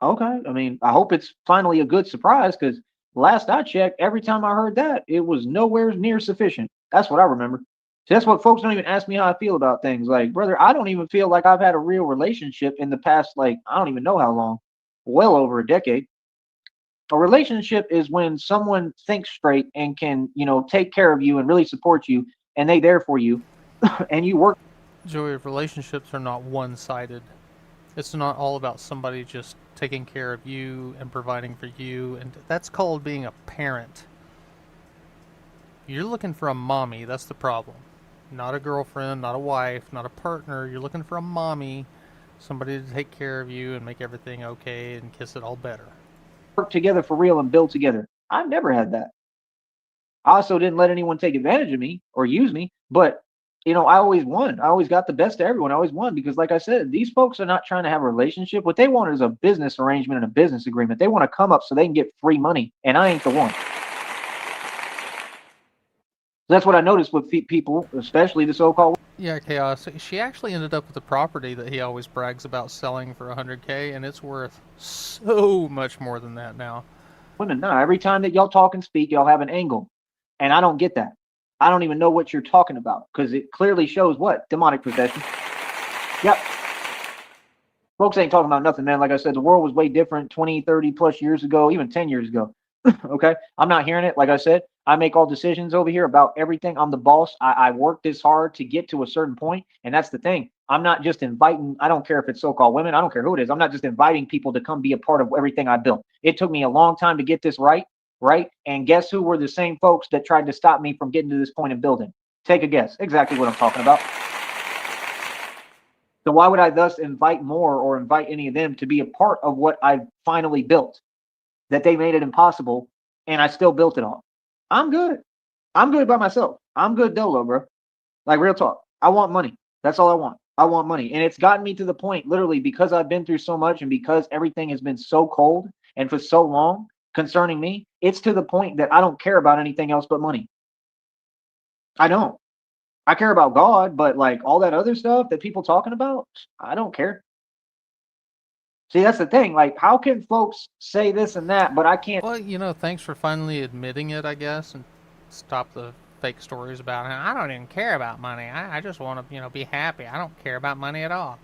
okay, I mean, I hope it's finally a good surprise because last I checked, every time I heard that, it was nowhere near sufficient. That's what I remember. So that's what folks don't even ask me how I feel about things. Like, brother, I don't even feel like I've had a real relationship in the past, like, I don't even know how long, well over a decade. A relationship is when someone thinks straight and can, take care of you and really support you, and they there for you, and you work.
Joey, relationships are not one-sided. It's not all about somebody just taking care of you and providing for you, and that's called being a parent. You're looking for a mommy, that's the problem. Not a girlfriend, not a wife, not a partner. You're looking for a mommy, somebody to take care of you and make everything okay and kiss it all better.
Work together for real and build together. I've never had that. I also didn't let anyone take advantage of me or use me, but I always won. I always got the best of everyone. I always won because, like I said, these folks are not trying to have a relationship. What they want is a business arrangement and a business agreement. They want to come up so they can get free money, and I ain't the one. That's what I noticed with people, especially the so-called.
Yeah, Chaos. She actually ended up with a property that he always brags about selling for 100K, and it's worth so much more than that now.
Women. No, every time that y'all talk and speak, y'all have an angle, and I don't get that. I don't even know what you're talking about because it clearly shows what demonic possession. Yep. Folks ain't talking about nothing, man. Like I said, the world was way different 20, 30 plus years ago, even 10 years ago. Okay. I'm not hearing it. Like I said, I make all decisions over here about everything. I'm the boss. I work this hard to get to a certain point, and that's the thing. I'm not just inviting, I don't care if it's so-called women, I don't care who it is. I'm not just inviting people to come be a part of everything I built. It took me a long time to get this right, right? And guess who were the same folks that tried to stop me from getting to this point of building? Take a guess. Exactly what I'm talking about. So why would I thus invite more or invite any of them to be a part of what I finally built? That they made it impossible, and I still built it all. I'm good. I'm good by myself. I'm good dolo, bro. Like real talk. I want money. That's all I want. I want money. And it's gotten me to the point, literally, because I've been through so much and because everything has been so cold and for so long concerning me, it's to the point that I don't care about anything else but money. I don't. I care about God, but like all that other stuff that people talking about, I don't care. See, that's the thing. Like, how can folks say this and that, but I can't?
Well, thanks for finally admitting it, I guess, and stop the fake stories about it. I don't even care about money. I just want to, be happy. I don't care about money at all.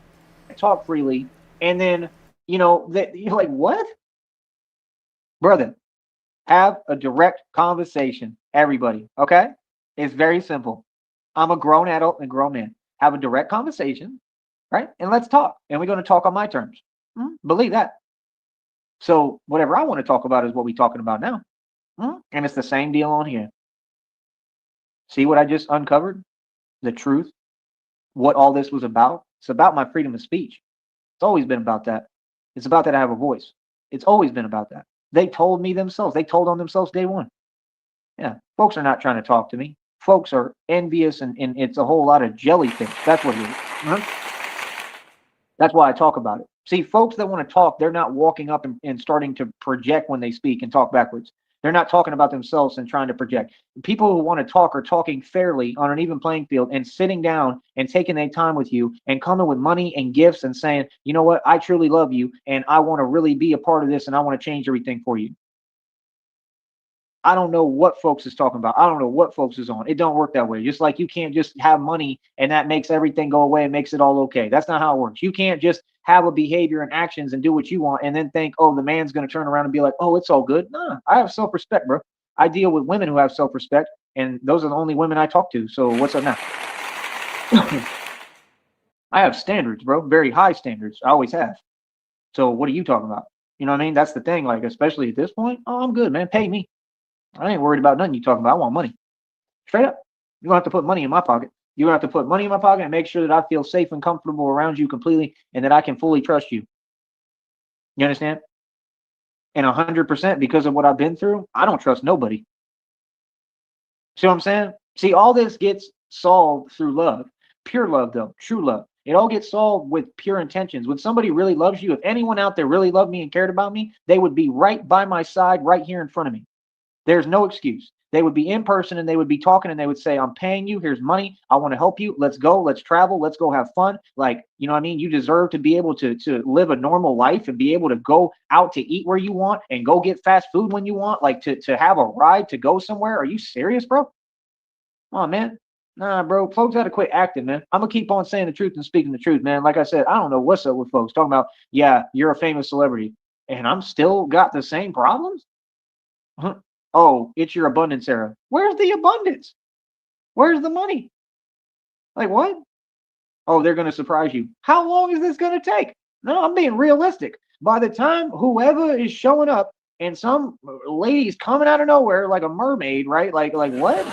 Talk freely, and then that you're like, what, brother? Have a direct conversation, everybody. Okay, it's very simple. I'm a grown adult and grown man. Have a direct conversation, right? And let's talk. And we're going to talk on my terms. Believe that. So whatever I want to talk about is what we're talking about now. And it's the same deal on here. See what I just uncovered? The truth, what all this was about. It's about my freedom of speech. It's always been about that. It's about that I have a voice. It's always been about that. They told me themselves. They told on themselves day one. Yeah, folks are not trying to talk to me. Folks are envious, and it's a whole lot of jellyfish. That's what it is. That's why I talk about it. See, folks that want to talk, they're not walking up and starting to project when they speak and talk backwards. They're not talking about themselves and trying to project. People who want to talk are talking fairly on an even playing field and sitting down and taking their time with you and coming with money and gifts and saying, you know what, I truly love you and I want to really be a part of this and I want to change everything for you. I don't know what folks is talking about. I don't know what folks is on. It don't work that way. Just like you can't just have money and that makes everything go away and makes it all okay. That's not how it works. You can't just have a behavior and actions and do what you want and then think, oh, the man's going to turn around and be like, oh, it's all good. Nah, I have self-respect, bro. I deal with women who have self-respect, and those are the only women I talk to. So what's up now? I have standards, bro. Very high standards. I always have. So what are you talking about? You know what I mean? That's the thing. Like, especially at this point, oh, I'm good, man. Pay me. I ain't worried about nothing you talking about. I want money. Straight up. You don't have to put money in my pocket. You don't have to put money in my pocket and make sure that I feel safe and comfortable around you completely and that I can fully trust you. You understand? And 100% because of what I've been through, I don't trust nobody. See what I'm saying? See, all this gets solved through love. Pure love, though. True love. It all gets solved with pure intentions. When somebody really loves you, if anyone out there really loved me and cared about me, they would be right by my side, right here in front of me. There's no excuse. They would be in person and they would be talking and they would say, I'm paying you. Here's money. I want to help you. Let's go. Let's travel. Let's go have fun. Like, you know what I mean? You deserve to be able to live a normal life and be able to go out to eat where you want and go get fast food when you want. Like to have a ride to go somewhere. Are you serious, bro? Come on, man. Nah, bro. Folks got to quit acting, man. I'm going to keep on saying the truth and speaking the truth, man. Like I said, I don't know what's up with folks talking about, yeah, you're a famous celebrity and I'm still got the same problems. Huh? Oh, it's your abundance era. Where's the abundance? Where's the money? Like what? Oh, they're going to surprise you. How long is this going to take? No, I'm being realistic. By the time whoever is showing up and some lady's coming out of nowhere like a mermaid, right? Like what?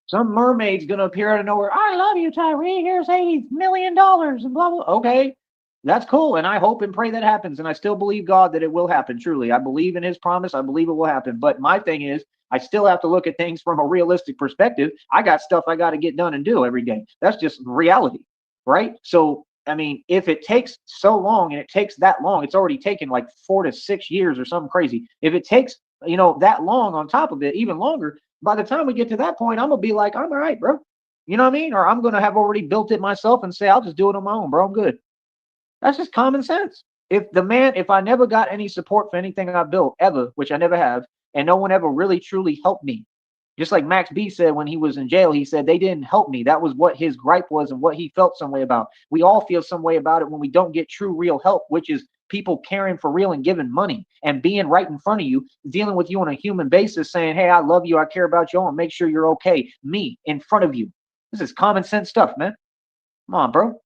Some mermaid's gonna appear out of nowhere. I love you, Tyree. Here's $80 million and blah blah. Okay, that's cool, and I hope and pray that happens. And I still believe God that it will happen. Truly, I believe in His promise. I believe it will happen. But my thing is, I still have to look at things from a realistic perspective. I got stuff I got to get done and do every day. That's just reality, right? So, I mean, if it takes so long and it takes that long, it's already taken like 4 to 6 years or something crazy. If it takes that long on top of it, even longer, by the time we get to that point, I'm gonna be like, I'm all right, bro. You know what I mean? Or I'm gonna have already built it myself and say, I'll just do it on my own, bro. I'm good. That's just common sense. If I never got any support for anything I built ever, which I never have, and no one ever really truly helped me, just like Max B said when he was in jail, he said they didn't help me. That was what his gripe was and what he felt some way about. We all feel some way about it when we don't get true, real help, which is people caring for real and giving money and being right in front of you, dealing with you on a human basis, saying, hey, I love you, I care about you, I want to make sure you're okay. Me in front of you. This is common sense stuff, man. Come on, bro.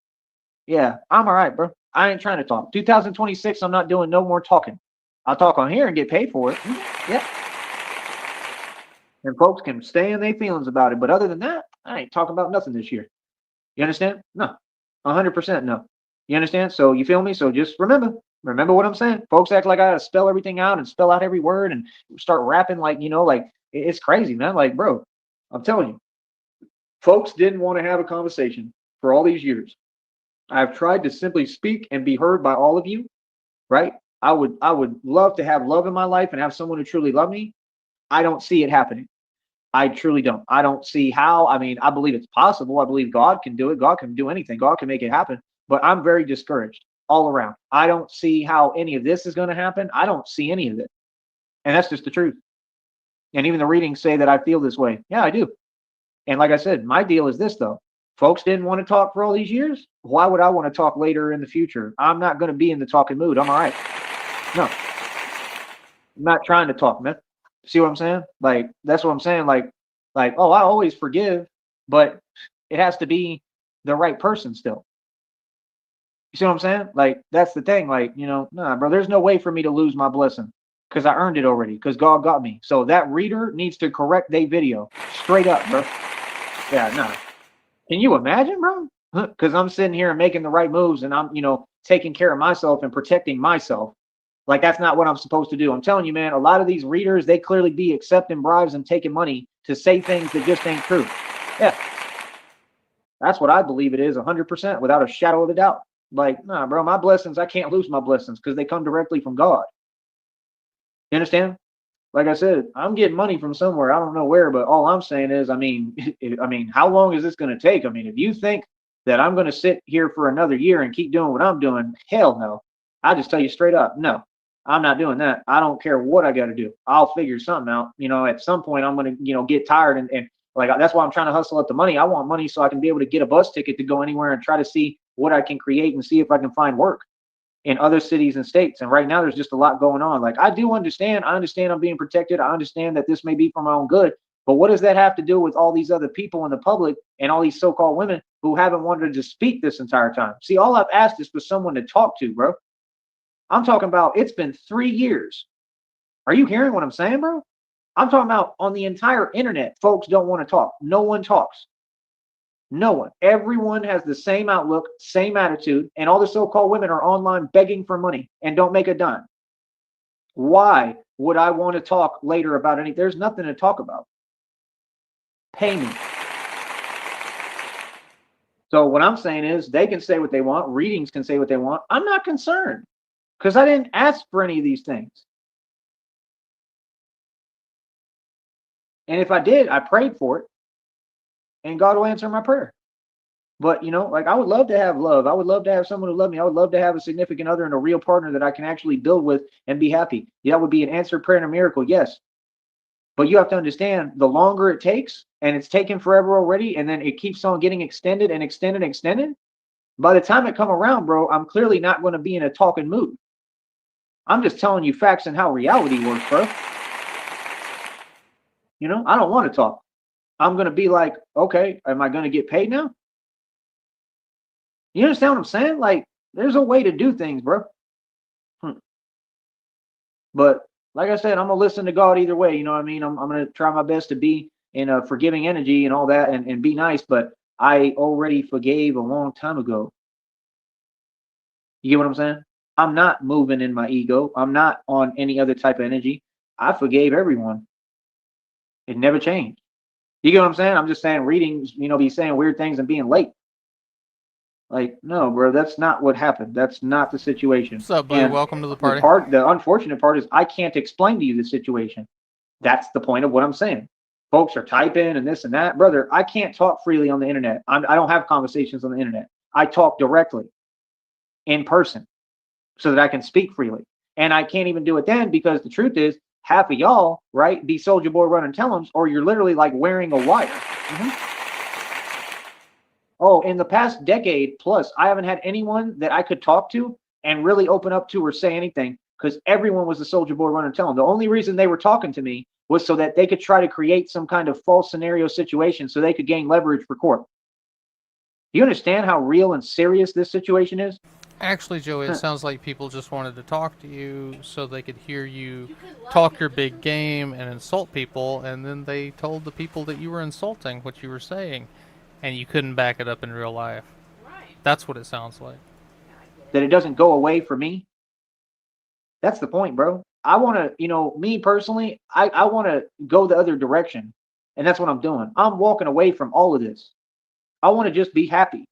Yeah, I'm all right, bro. I ain't trying to talk. 2026, I'm not doing no more talking. I'll talk on here and get paid for it. Yeah. And folks can stay in their feelings about it. But other than that, I ain't talking about nothing this year. You understand? No. 100% no. You understand? So you feel me? So just remember what I'm saying. Folks act like I gotta spell everything out and spell out every word and start rapping like, like it's crazy, man. Like, bro, I'm telling you, folks didn't want to have a conversation for all these years. I've tried to simply speak and be heard by all of you, right? I would love to have love in my life and have someone who truly love me. I don't see it happening. I truly don't. I don't see how. I mean, I believe it's possible. I believe God can do it. God can do anything. God can make it happen. But I'm very discouraged all around. I don't see how any of this is going to happen. I don't see any of it. And that's just the truth. And even the readings say that I feel this way. Yeah, I do. And like I said, my deal is this, though. Folks didn't want to talk for all these years. Why would I want to talk later in the future? I'm not going to be in the talking mood. I'm all right. No, I'm not trying to talk, man. See what I'm saying? Like, that's what I'm saying. Like, oh, I always forgive, but it has to be the right person still. You see what I'm saying? Like, that's the thing. Like, nah, bro, there's no way for me to lose my blessing because I earned it already because God got me. So that reader needs to correct their video straight up, bro. Yeah, nah. Can you imagine, bro? Because I'm sitting here and making the right moves and I'm, taking care of myself and protecting myself. Like, that's not what I'm supposed to do. I'm telling you, man, a lot of these readers, they clearly be accepting bribes and taking money to say things that just ain't true. Yeah. That's what I believe it is, 100%, without a shadow of a doubt. Like, nah, bro, my blessings, I can't lose my blessings because they come directly from God. You understand? Like I said, I'm getting money from somewhere. I don't know where, but all I'm saying is, I mean, how long is this going to take? I mean, if you think that I'm going to sit here for another year and keep doing what I'm doing, hell no. I'll just tell you straight up, no, I'm not doing that. I don't care what I got to do. I'll figure something out. At some point I'm going to, get tired and like, that's why I'm trying to hustle at the money. I want money so I can be able to get a bus ticket to go anywhere and try to see what I can create and see if I can find work in other cities and states. And right now there's just a lot going on. Like, I understand I'm being protected. I understand that this may be for my own good, But what does that have to do with all these other people in the public and all these so-called women who haven't wanted to speak this entire time? See, all I've asked is for someone to talk to, bro. I'm talking about it's been 3 years. Are you hearing what I'm saying, bro? I'm talking about on the entire internet, folks don't want to talk. No one talks. No one. Everyone has the same outlook, same attitude, and all the so-called women are online begging for money and don't make a dime. Why would I want to talk later about anything? There's nothing to talk about. Pay me. So what I'm saying is they can say what they want. Readings can say what they want. I'm not concerned because I didn't ask for any of these things. And if I did, I prayed for it and God will answer my prayer. But, you know, like I would love to have love. I would love to have someone who loved me. I would love to have a significant other and a real partner that I can actually build with and be happy. Yeah, that would be an answered prayer and a miracle. Yes. But you have to understand the longer it takes, and it's taken forever already, and then it keeps on getting extended and extended and extended. By the time it come around, bro, I'm clearly not going to be in a talking mood. I'm just telling you facts and how reality works, bro. You know, I don't want to talk. I'm going to be like, okay, am I going to get paid now? You understand what I'm saying? Like, there's a way to do things, bro. But like I said, I'm going to listen to God either way. You know what I mean? I'm going to try my best to be in a forgiving energy and all that and be nice. But I already forgave a long time ago. You get what I'm saying? I'm not moving in my ego. I'm not on any other type of energy. I forgave everyone. It never changed. You get what I'm saying? I'm just saying readings, you know, be saying weird things and being late. Like, no, bro, that's not what happened. That's not the situation.
What's up, Blue?
And
Welcome to the party.
the unfortunate part is I can't explain to you the situation. That's the point of what I'm saying. Folks are typing and this and that. Brother, I can't talk freely on the internet. I don't have conversations on the internet. I talk directly in person so that I can speak freely. And I can't even do it then because the truth is, half of y'all, right, be Soldier Boy running tell-ems, or you're literally like wearing a wire. Oh, in the past decade plus, I haven't had anyone that I could talk to and really open up to or say anything because everyone was the Soldier Boy running tell-em. The only reason they were talking to me was so that they could try to create some kind of false scenario situation so they could gain leverage for court. Do you understand how real and serious this situation is?
Actually, Joey, it sounds like people just wanted to talk to you so they could hear you talk your big game and insult people, and then they told the people that you were insulting what you were saying, and you couldn't back it up in real life. That's what it sounds like.
That it doesn't go away for me. That's the point, bro. I want to, you know, me personally, I want to go the other direction. And that's what I'm doing. I'm walking away from all of this. I want to just be happy.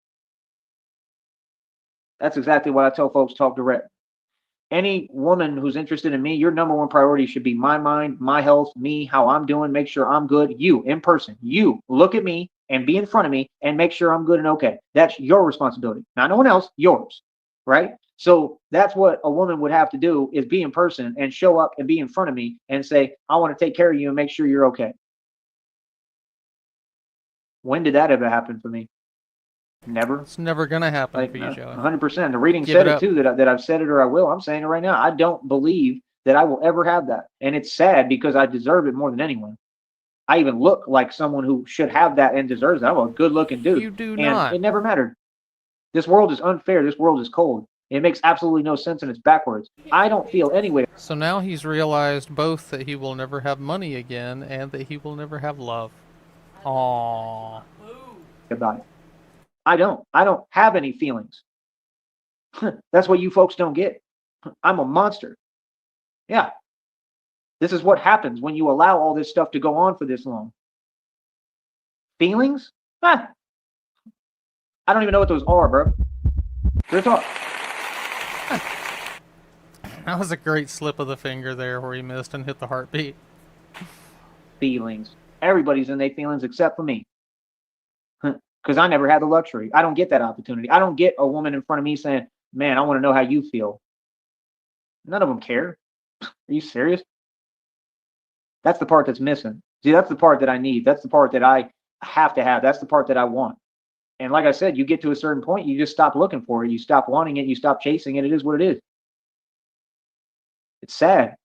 That's exactly what I tell folks, talk direct. Any woman who's interested in me, your number one priority should be my mind, my health, me, how I'm doing, make sure I'm good. You, in person, you look at me and be in front of me and make sure I'm good and okay. That's your responsibility. Not no one else, yours, right? So that's what a woman would have to do is be in person and show up and be in front of me and say, I want to take care of you and make sure you're okay. When did that ever happen for me? Never.
It's never gonna happen
Like
for you, Joey.
100%. The reading
Give
said
it
it
up.
too, that I've said it or I will. I'm saying it right now. I don't believe that I will ever have that. And it's sad because I deserve it more than anyone. I even look like someone who should have that and deserves it. I'm a good looking dude.
You do
and
not.
It never mattered. This world is unfair. This world is cold. It makes absolutely no sense and it's backwards. I don't feel any way
So now he's realized both that he will never have money again and that he will never have love. Aww.
about it. I don't have any feelings. That's what you folks don't get. I'm a monster. Yeah. This is what happens when you allow all this stuff to go on for this long. Feelings? Ah. I don't even know what those are, bro. Real talk.
That was a great slip of the finger there where he missed and hit the heartbeat.
Feelings. Everybody's in their feelings except for me. Because I never had the luxury. I don't get that opportunity. I don't get a woman in front of me saying, man, I want to know how you feel. None of them care. Are you serious? That's the part that's missing. See, that's the part that I need. That's the part that I have to have. That's the part that I want. And like I said, you get to a certain point, you just stop looking for it. You stop wanting it. You stop chasing it. It is what it is. It's sad.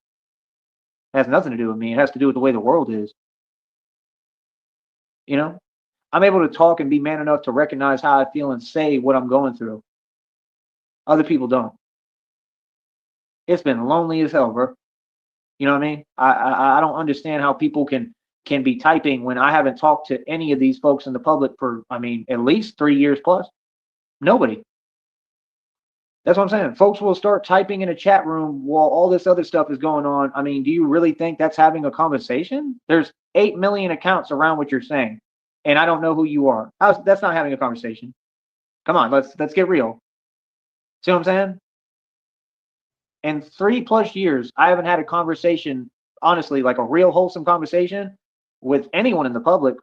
It has nothing to do with me. It has to do with the way the world is. You know, I'm able to talk and be man enough to recognize how I feel and say what I'm going through. Other people don't. It's been lonely as hell, bro. You know what I mean? I don't understand how people can be typing when I haven't talked to any of these folks in the public for, I mean, at least 3 years plus. Nobody. That's what I'm saying. Folks will start typing in a chat room while all this other stuff is going on. I mean, do you really think that's having a conversation? There's 8 million accounts around what you're saying, and I don't know who you are. That's not having a conversation. Come on, let's get real. See what I'm saying? In 3+ years, I haven't had a conversation, honestly, like a real wholesome conversation with anyone in the public.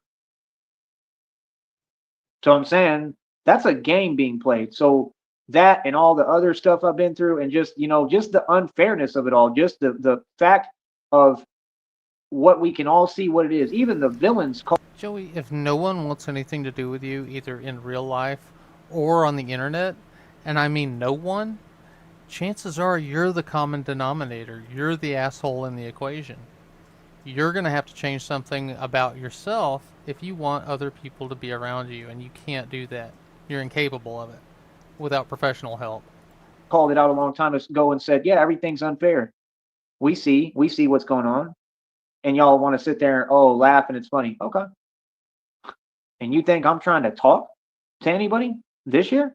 So I'm saying that's a game being played. So that and all the other stuff I've been through, and just just the unfairness of it all, just the fact of what we can all see what it is. Even the villains call.
Joey, if no one wants anything to do with you, either in real life or on the internet, and I mean no one, chances are you're the common denominator. You're the asshole in the equation. You're going to have to change something about yourself if you want other people to be around you, and you can't do that. You're incapable of it without professional help.
Called it out a long time ago and said, yeah, everything's unfair. We see what's going on, and y'all want to sit there and laugh and it's funny. Okay. And you think I'm trying to talk to anybody this year?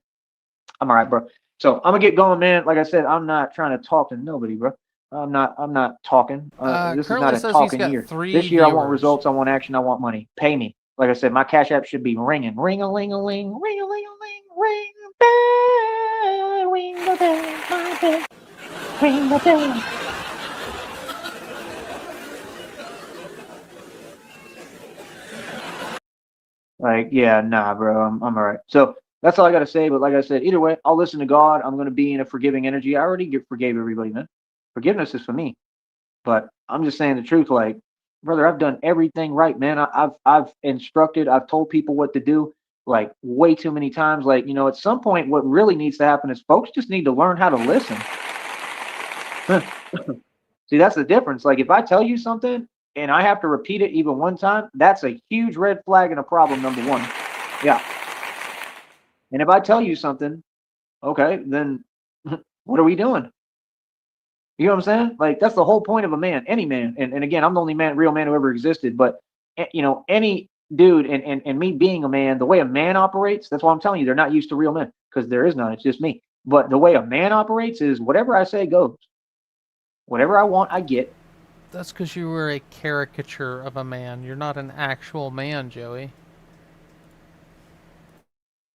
I'm all right, bro. So I'm gonna get going, man. Like I said, I'm not trying to talk to nobody, bro. I'm not talking. This is not
Currently
a
says he's
talking
got
year.
3
This year I want
viewers.
results, I want action, I want money. Pay me. Like I said, my cash app should be ringing. Ring a ling a ling, ring a ling a ling, ring the bell, ring the bell, my bell, ring the bell. Like, yeah, nah, bro. I'm all right. So that's all I gotta say. But like I said, either way, I'll listen to God. I'm gonna be in a forgiving energy. I already forgave everybody, man. Forgiveness is for me. But I'm just saying the truth. Like, brother, I've done everything right, man. I've instructed. I've told people what to do. Like way too many times. Like, at some point, what really needs to happen is folks just need to learn how to listen. See, that's the difference. Like, if I tell you something and I have to repeat it even one time, that's a huge red flag and a problem. Number one. Yeah. And if I tell you something, okay, then what are we doing? You know what I'm saying? Like, that's the whole point of a man, any man. And again, I'm the only real man who ever existed. But any dude, and me being a man, the way a man operates, that's why I'm telling you, they're not used to real men, because there is none. It's just me. But the way a man operates is whatever I say goes. Whatever I want, I get.
That's because you were a caricature of a man. You're not an actual man, Joey.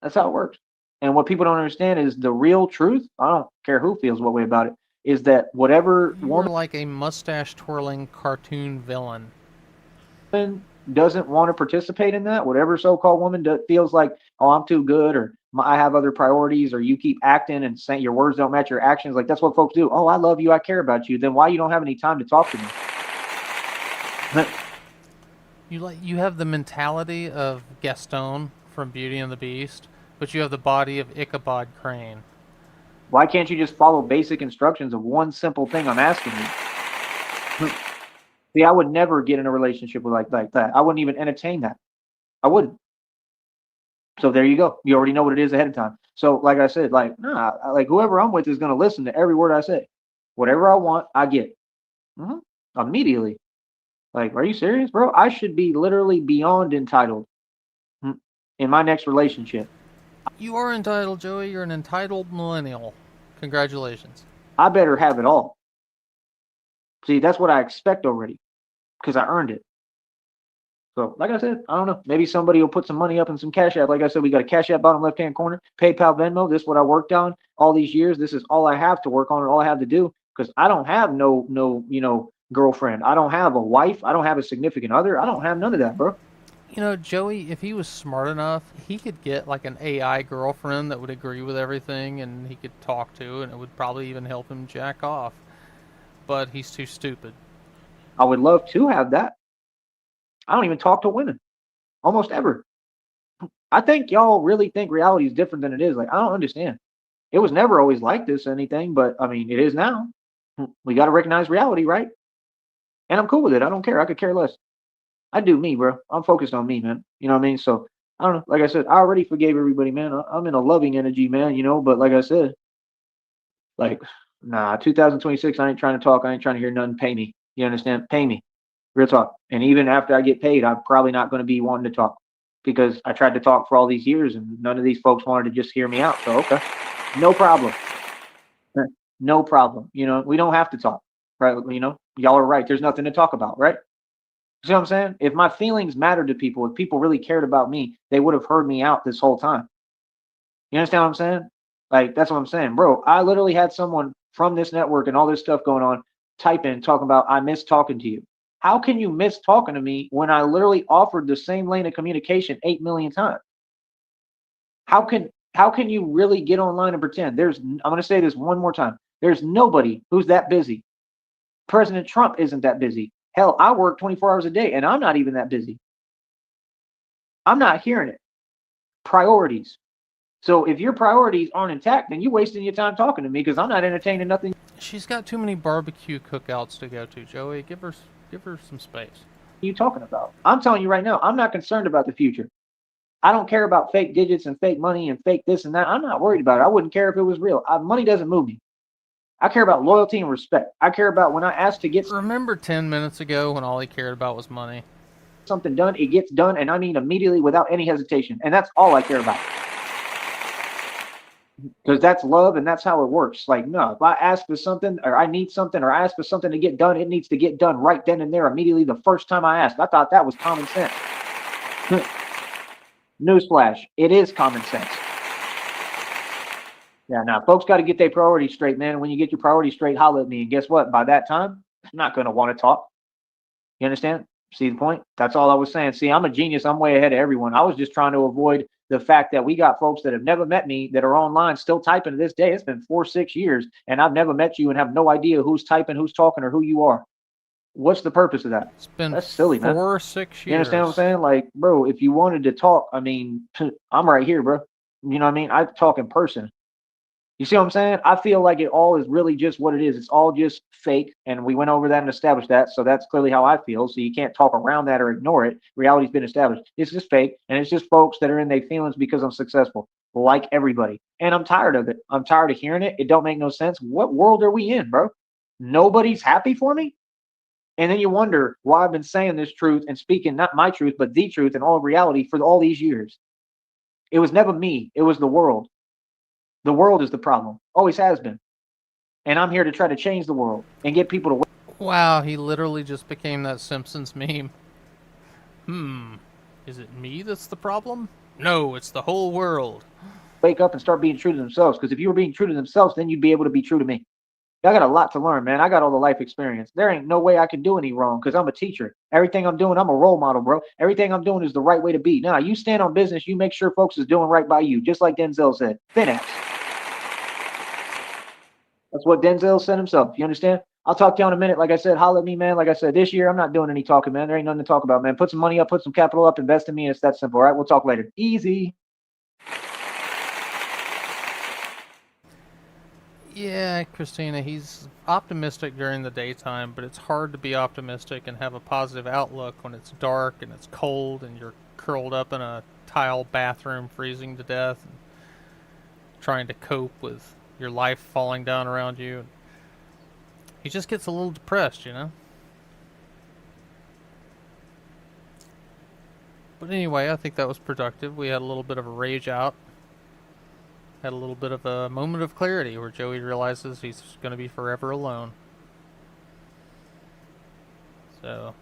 That's how it works. And what people don't understand is the real truth. I don't care who feels what way about it. Is that whatever
You were
woman
like a mustache twirling cartoon villain.
doesn't want to participate in that, whatever so-called woman feels like, oh, I'm too good, or I have other priorities, or you keep acting and saying your words don't match your actions, like that's what folks do. Oh, I love you, I care about you. Then why you don't have any time to talk to me?
You have the mentality of Gaston from Beauty and the Beast, but you have the body of Ichabod Crane.
Why can't you just follow basic instructions of one simple thing I'm asking you? See, I would never get in a relationship with like that. I wouldn't even entertain that. I wouldn't. So there you go. You already know what it is ahead of time. So like I said, like like whoever I'm with is gonna listen to every word I say. Whatever I want, I get. Mhm. Immediately. Like, are you serious, bro? I should be literally beyond entitled in my next relationship.
You are entitled, Joey. You're an entitled millennial. Congratulations.
I better have it all. See, that's what I expect already because I earned it. So, like I said, I don't know. Maybe somebody will put some money up in some Cash App. Like I said, we got a Cash App bottom left hand corner, PayPal, Venmo. This is what I worked on all these years. This is all I have to work on and all I have to do because I don't have no girlfriend. I don't have a wife. I don't have a significant other. I don't have none of that, bro.
Joey, if he was smart enough, he could get like an AI girlfriend that would agree with everything and he could talk to, and it would probably even help him jack off. But he's too stupid.
I would love to have that. I don't even talk to women almost ever. I think y'all really think reality is different than it is. Like, I don't understand. It was never always like this or anything, but I mean, it is now. We got to recognize reality, right? And I'm cool with it. I don't care. I could care less. I do me, bro. I'm focused on me, man. You know what I mean? So I don't know. Like I said, I already forgave everybody, man. I'm in a loving energy, man. You know, but like I said, like, nah, 2026, I ain't trying to talk. I ain't trying to hear nothing. Pay me. You understand? Pay me. Real talk. And even after I get paid, I'm probably not going to be wanting to talk because I tried to talk for all these years and none of these folks wanted to just hear me out. So, okay, no problem. No problem. You know, we don't have to talk, right? You know, y'all are right. There's nothing to talk about, right? See what I'm saying? If my feelings mattered to people, if people really cared about me, they would have heard me out this whole time. You understand what I'm saying? Like, that's what I'm saying, bro. I literally had someone from this network and all this stuff going on type in talking about, I miss talking to you. How can you miss talking to me when I literally offered the same lane of communication 8 million times? How can you really get online and pretend? I'm going to say this one more time. There's nobody who's that busy. President Trump isn't that busy. Hell, I work 24 hours a day and I'm not even that busy. I'm not hearing it. Priorities. So if your priorities aren't intact, then you're wasting your time talking to me because I'm not entertaining nothing
She's got too many barbecue cookouts to go to, Joey. Give her some space.
you talking about. I'm telling you right now, I'm not concerned about the future. I don't care about fake digits and fake money and fake this and that. I'm not worried about it. I wouldn't care if it was real. Money doesn't move me. I care about loyalty and respect. I care about when I ask to get
Remember 10 minutes ago when all he cared about was money?
something done, it gets done, and I mean immediately without any hesitation. And that's all I care about. Because that's love and that's how it works. Like, no, if I ask for something or I need something or I ask for something to get done, it needs to get done right then and there immediately the first time I ask. I thought that was common sense. Newsflash, it is common sense. Yeah, now folks got to get their priorities straight, man. When you get your priorities straight, holler at me. And guess what? By that time, I'm not going to want to talk. You understand? See the point? That's all I was saying. See, I'm a genius. I'm way ahead of everyone. I was just trying to avoid the fact that we got folks that have never met me that are online still typing to this day. It's been 4, 6 years, and I've never met you and have no idea who's typing, who's talking, or who you are. What's the purpose of that?
It's been
That's silly, man.
6
You understand what I'm
years.
saying? Like, bro, if you wanted to talk, I mean, I'm right here, bro. You know what I mean? I talk in person. You see what I'm saying? I feel like it all is really just what it is. It's all just fake. And we went over that and established that. So that's clearly how I feel. So you can't talk around that or ignore it. Reality's been established. It's just fake. And it's just folks that are in their feelings because I'm successful, like everybody. And I'm tired of it. I'm tired of hearing it. It don't make no sense. What world are we in, bro? Nobody's happy for me? And then you wonder why I've been saying this truth and speaking not my truth, but the truth and all of reality for all these years. It was never me. It was the world. The world is the problem. Always has been. And I'm here to try to change the world and get people to
Wow, he literally just became that Simpsons meme. Is it me that's the problem? No, it's the whole world.
wake up and start being true to themselves. Because if you were being true to themselves, then you'd be able to be true to me. I got a lot to learn, man. I got all the life experience. There ain't no way I can do any wrong because I'm a teacher. Everything I'm doing, I'm a role model, bro. Everything I'm doing is the right way to be. Now, you stand on business, you make sure folks is doing right by you, just like Denzel said. Fin That's what Denzel said himself. You understand? I'll talk to you in a minute. Like I said, holler at me, man. Like I said, this year I'm not doing any talking, man. There ain't nothing to talk about, man. Put some money up, put some capital up, invest in me. It's that simple. All right, we'll talk later. Easy.
Yeah, Christina, he's optimistic during the daytime, but it's hard to be optimistic and have a positive outlook when it's dark and it's cold and you're curled up in a tile bathroom freezing to death and trying to cope with your life falling down around you. He just gets a little depressed, you know? But anyway, I think that was productive. We had a little bit of a rage out. Had a little bit of a moment of clarity where Joey realizes he's going to be forever alone. So,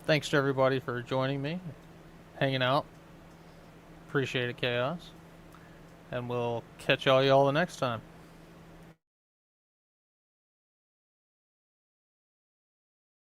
thanks to everybody for joining me, hanging out. Appreciate it, Chaos. And we'll catch all y'all the next time.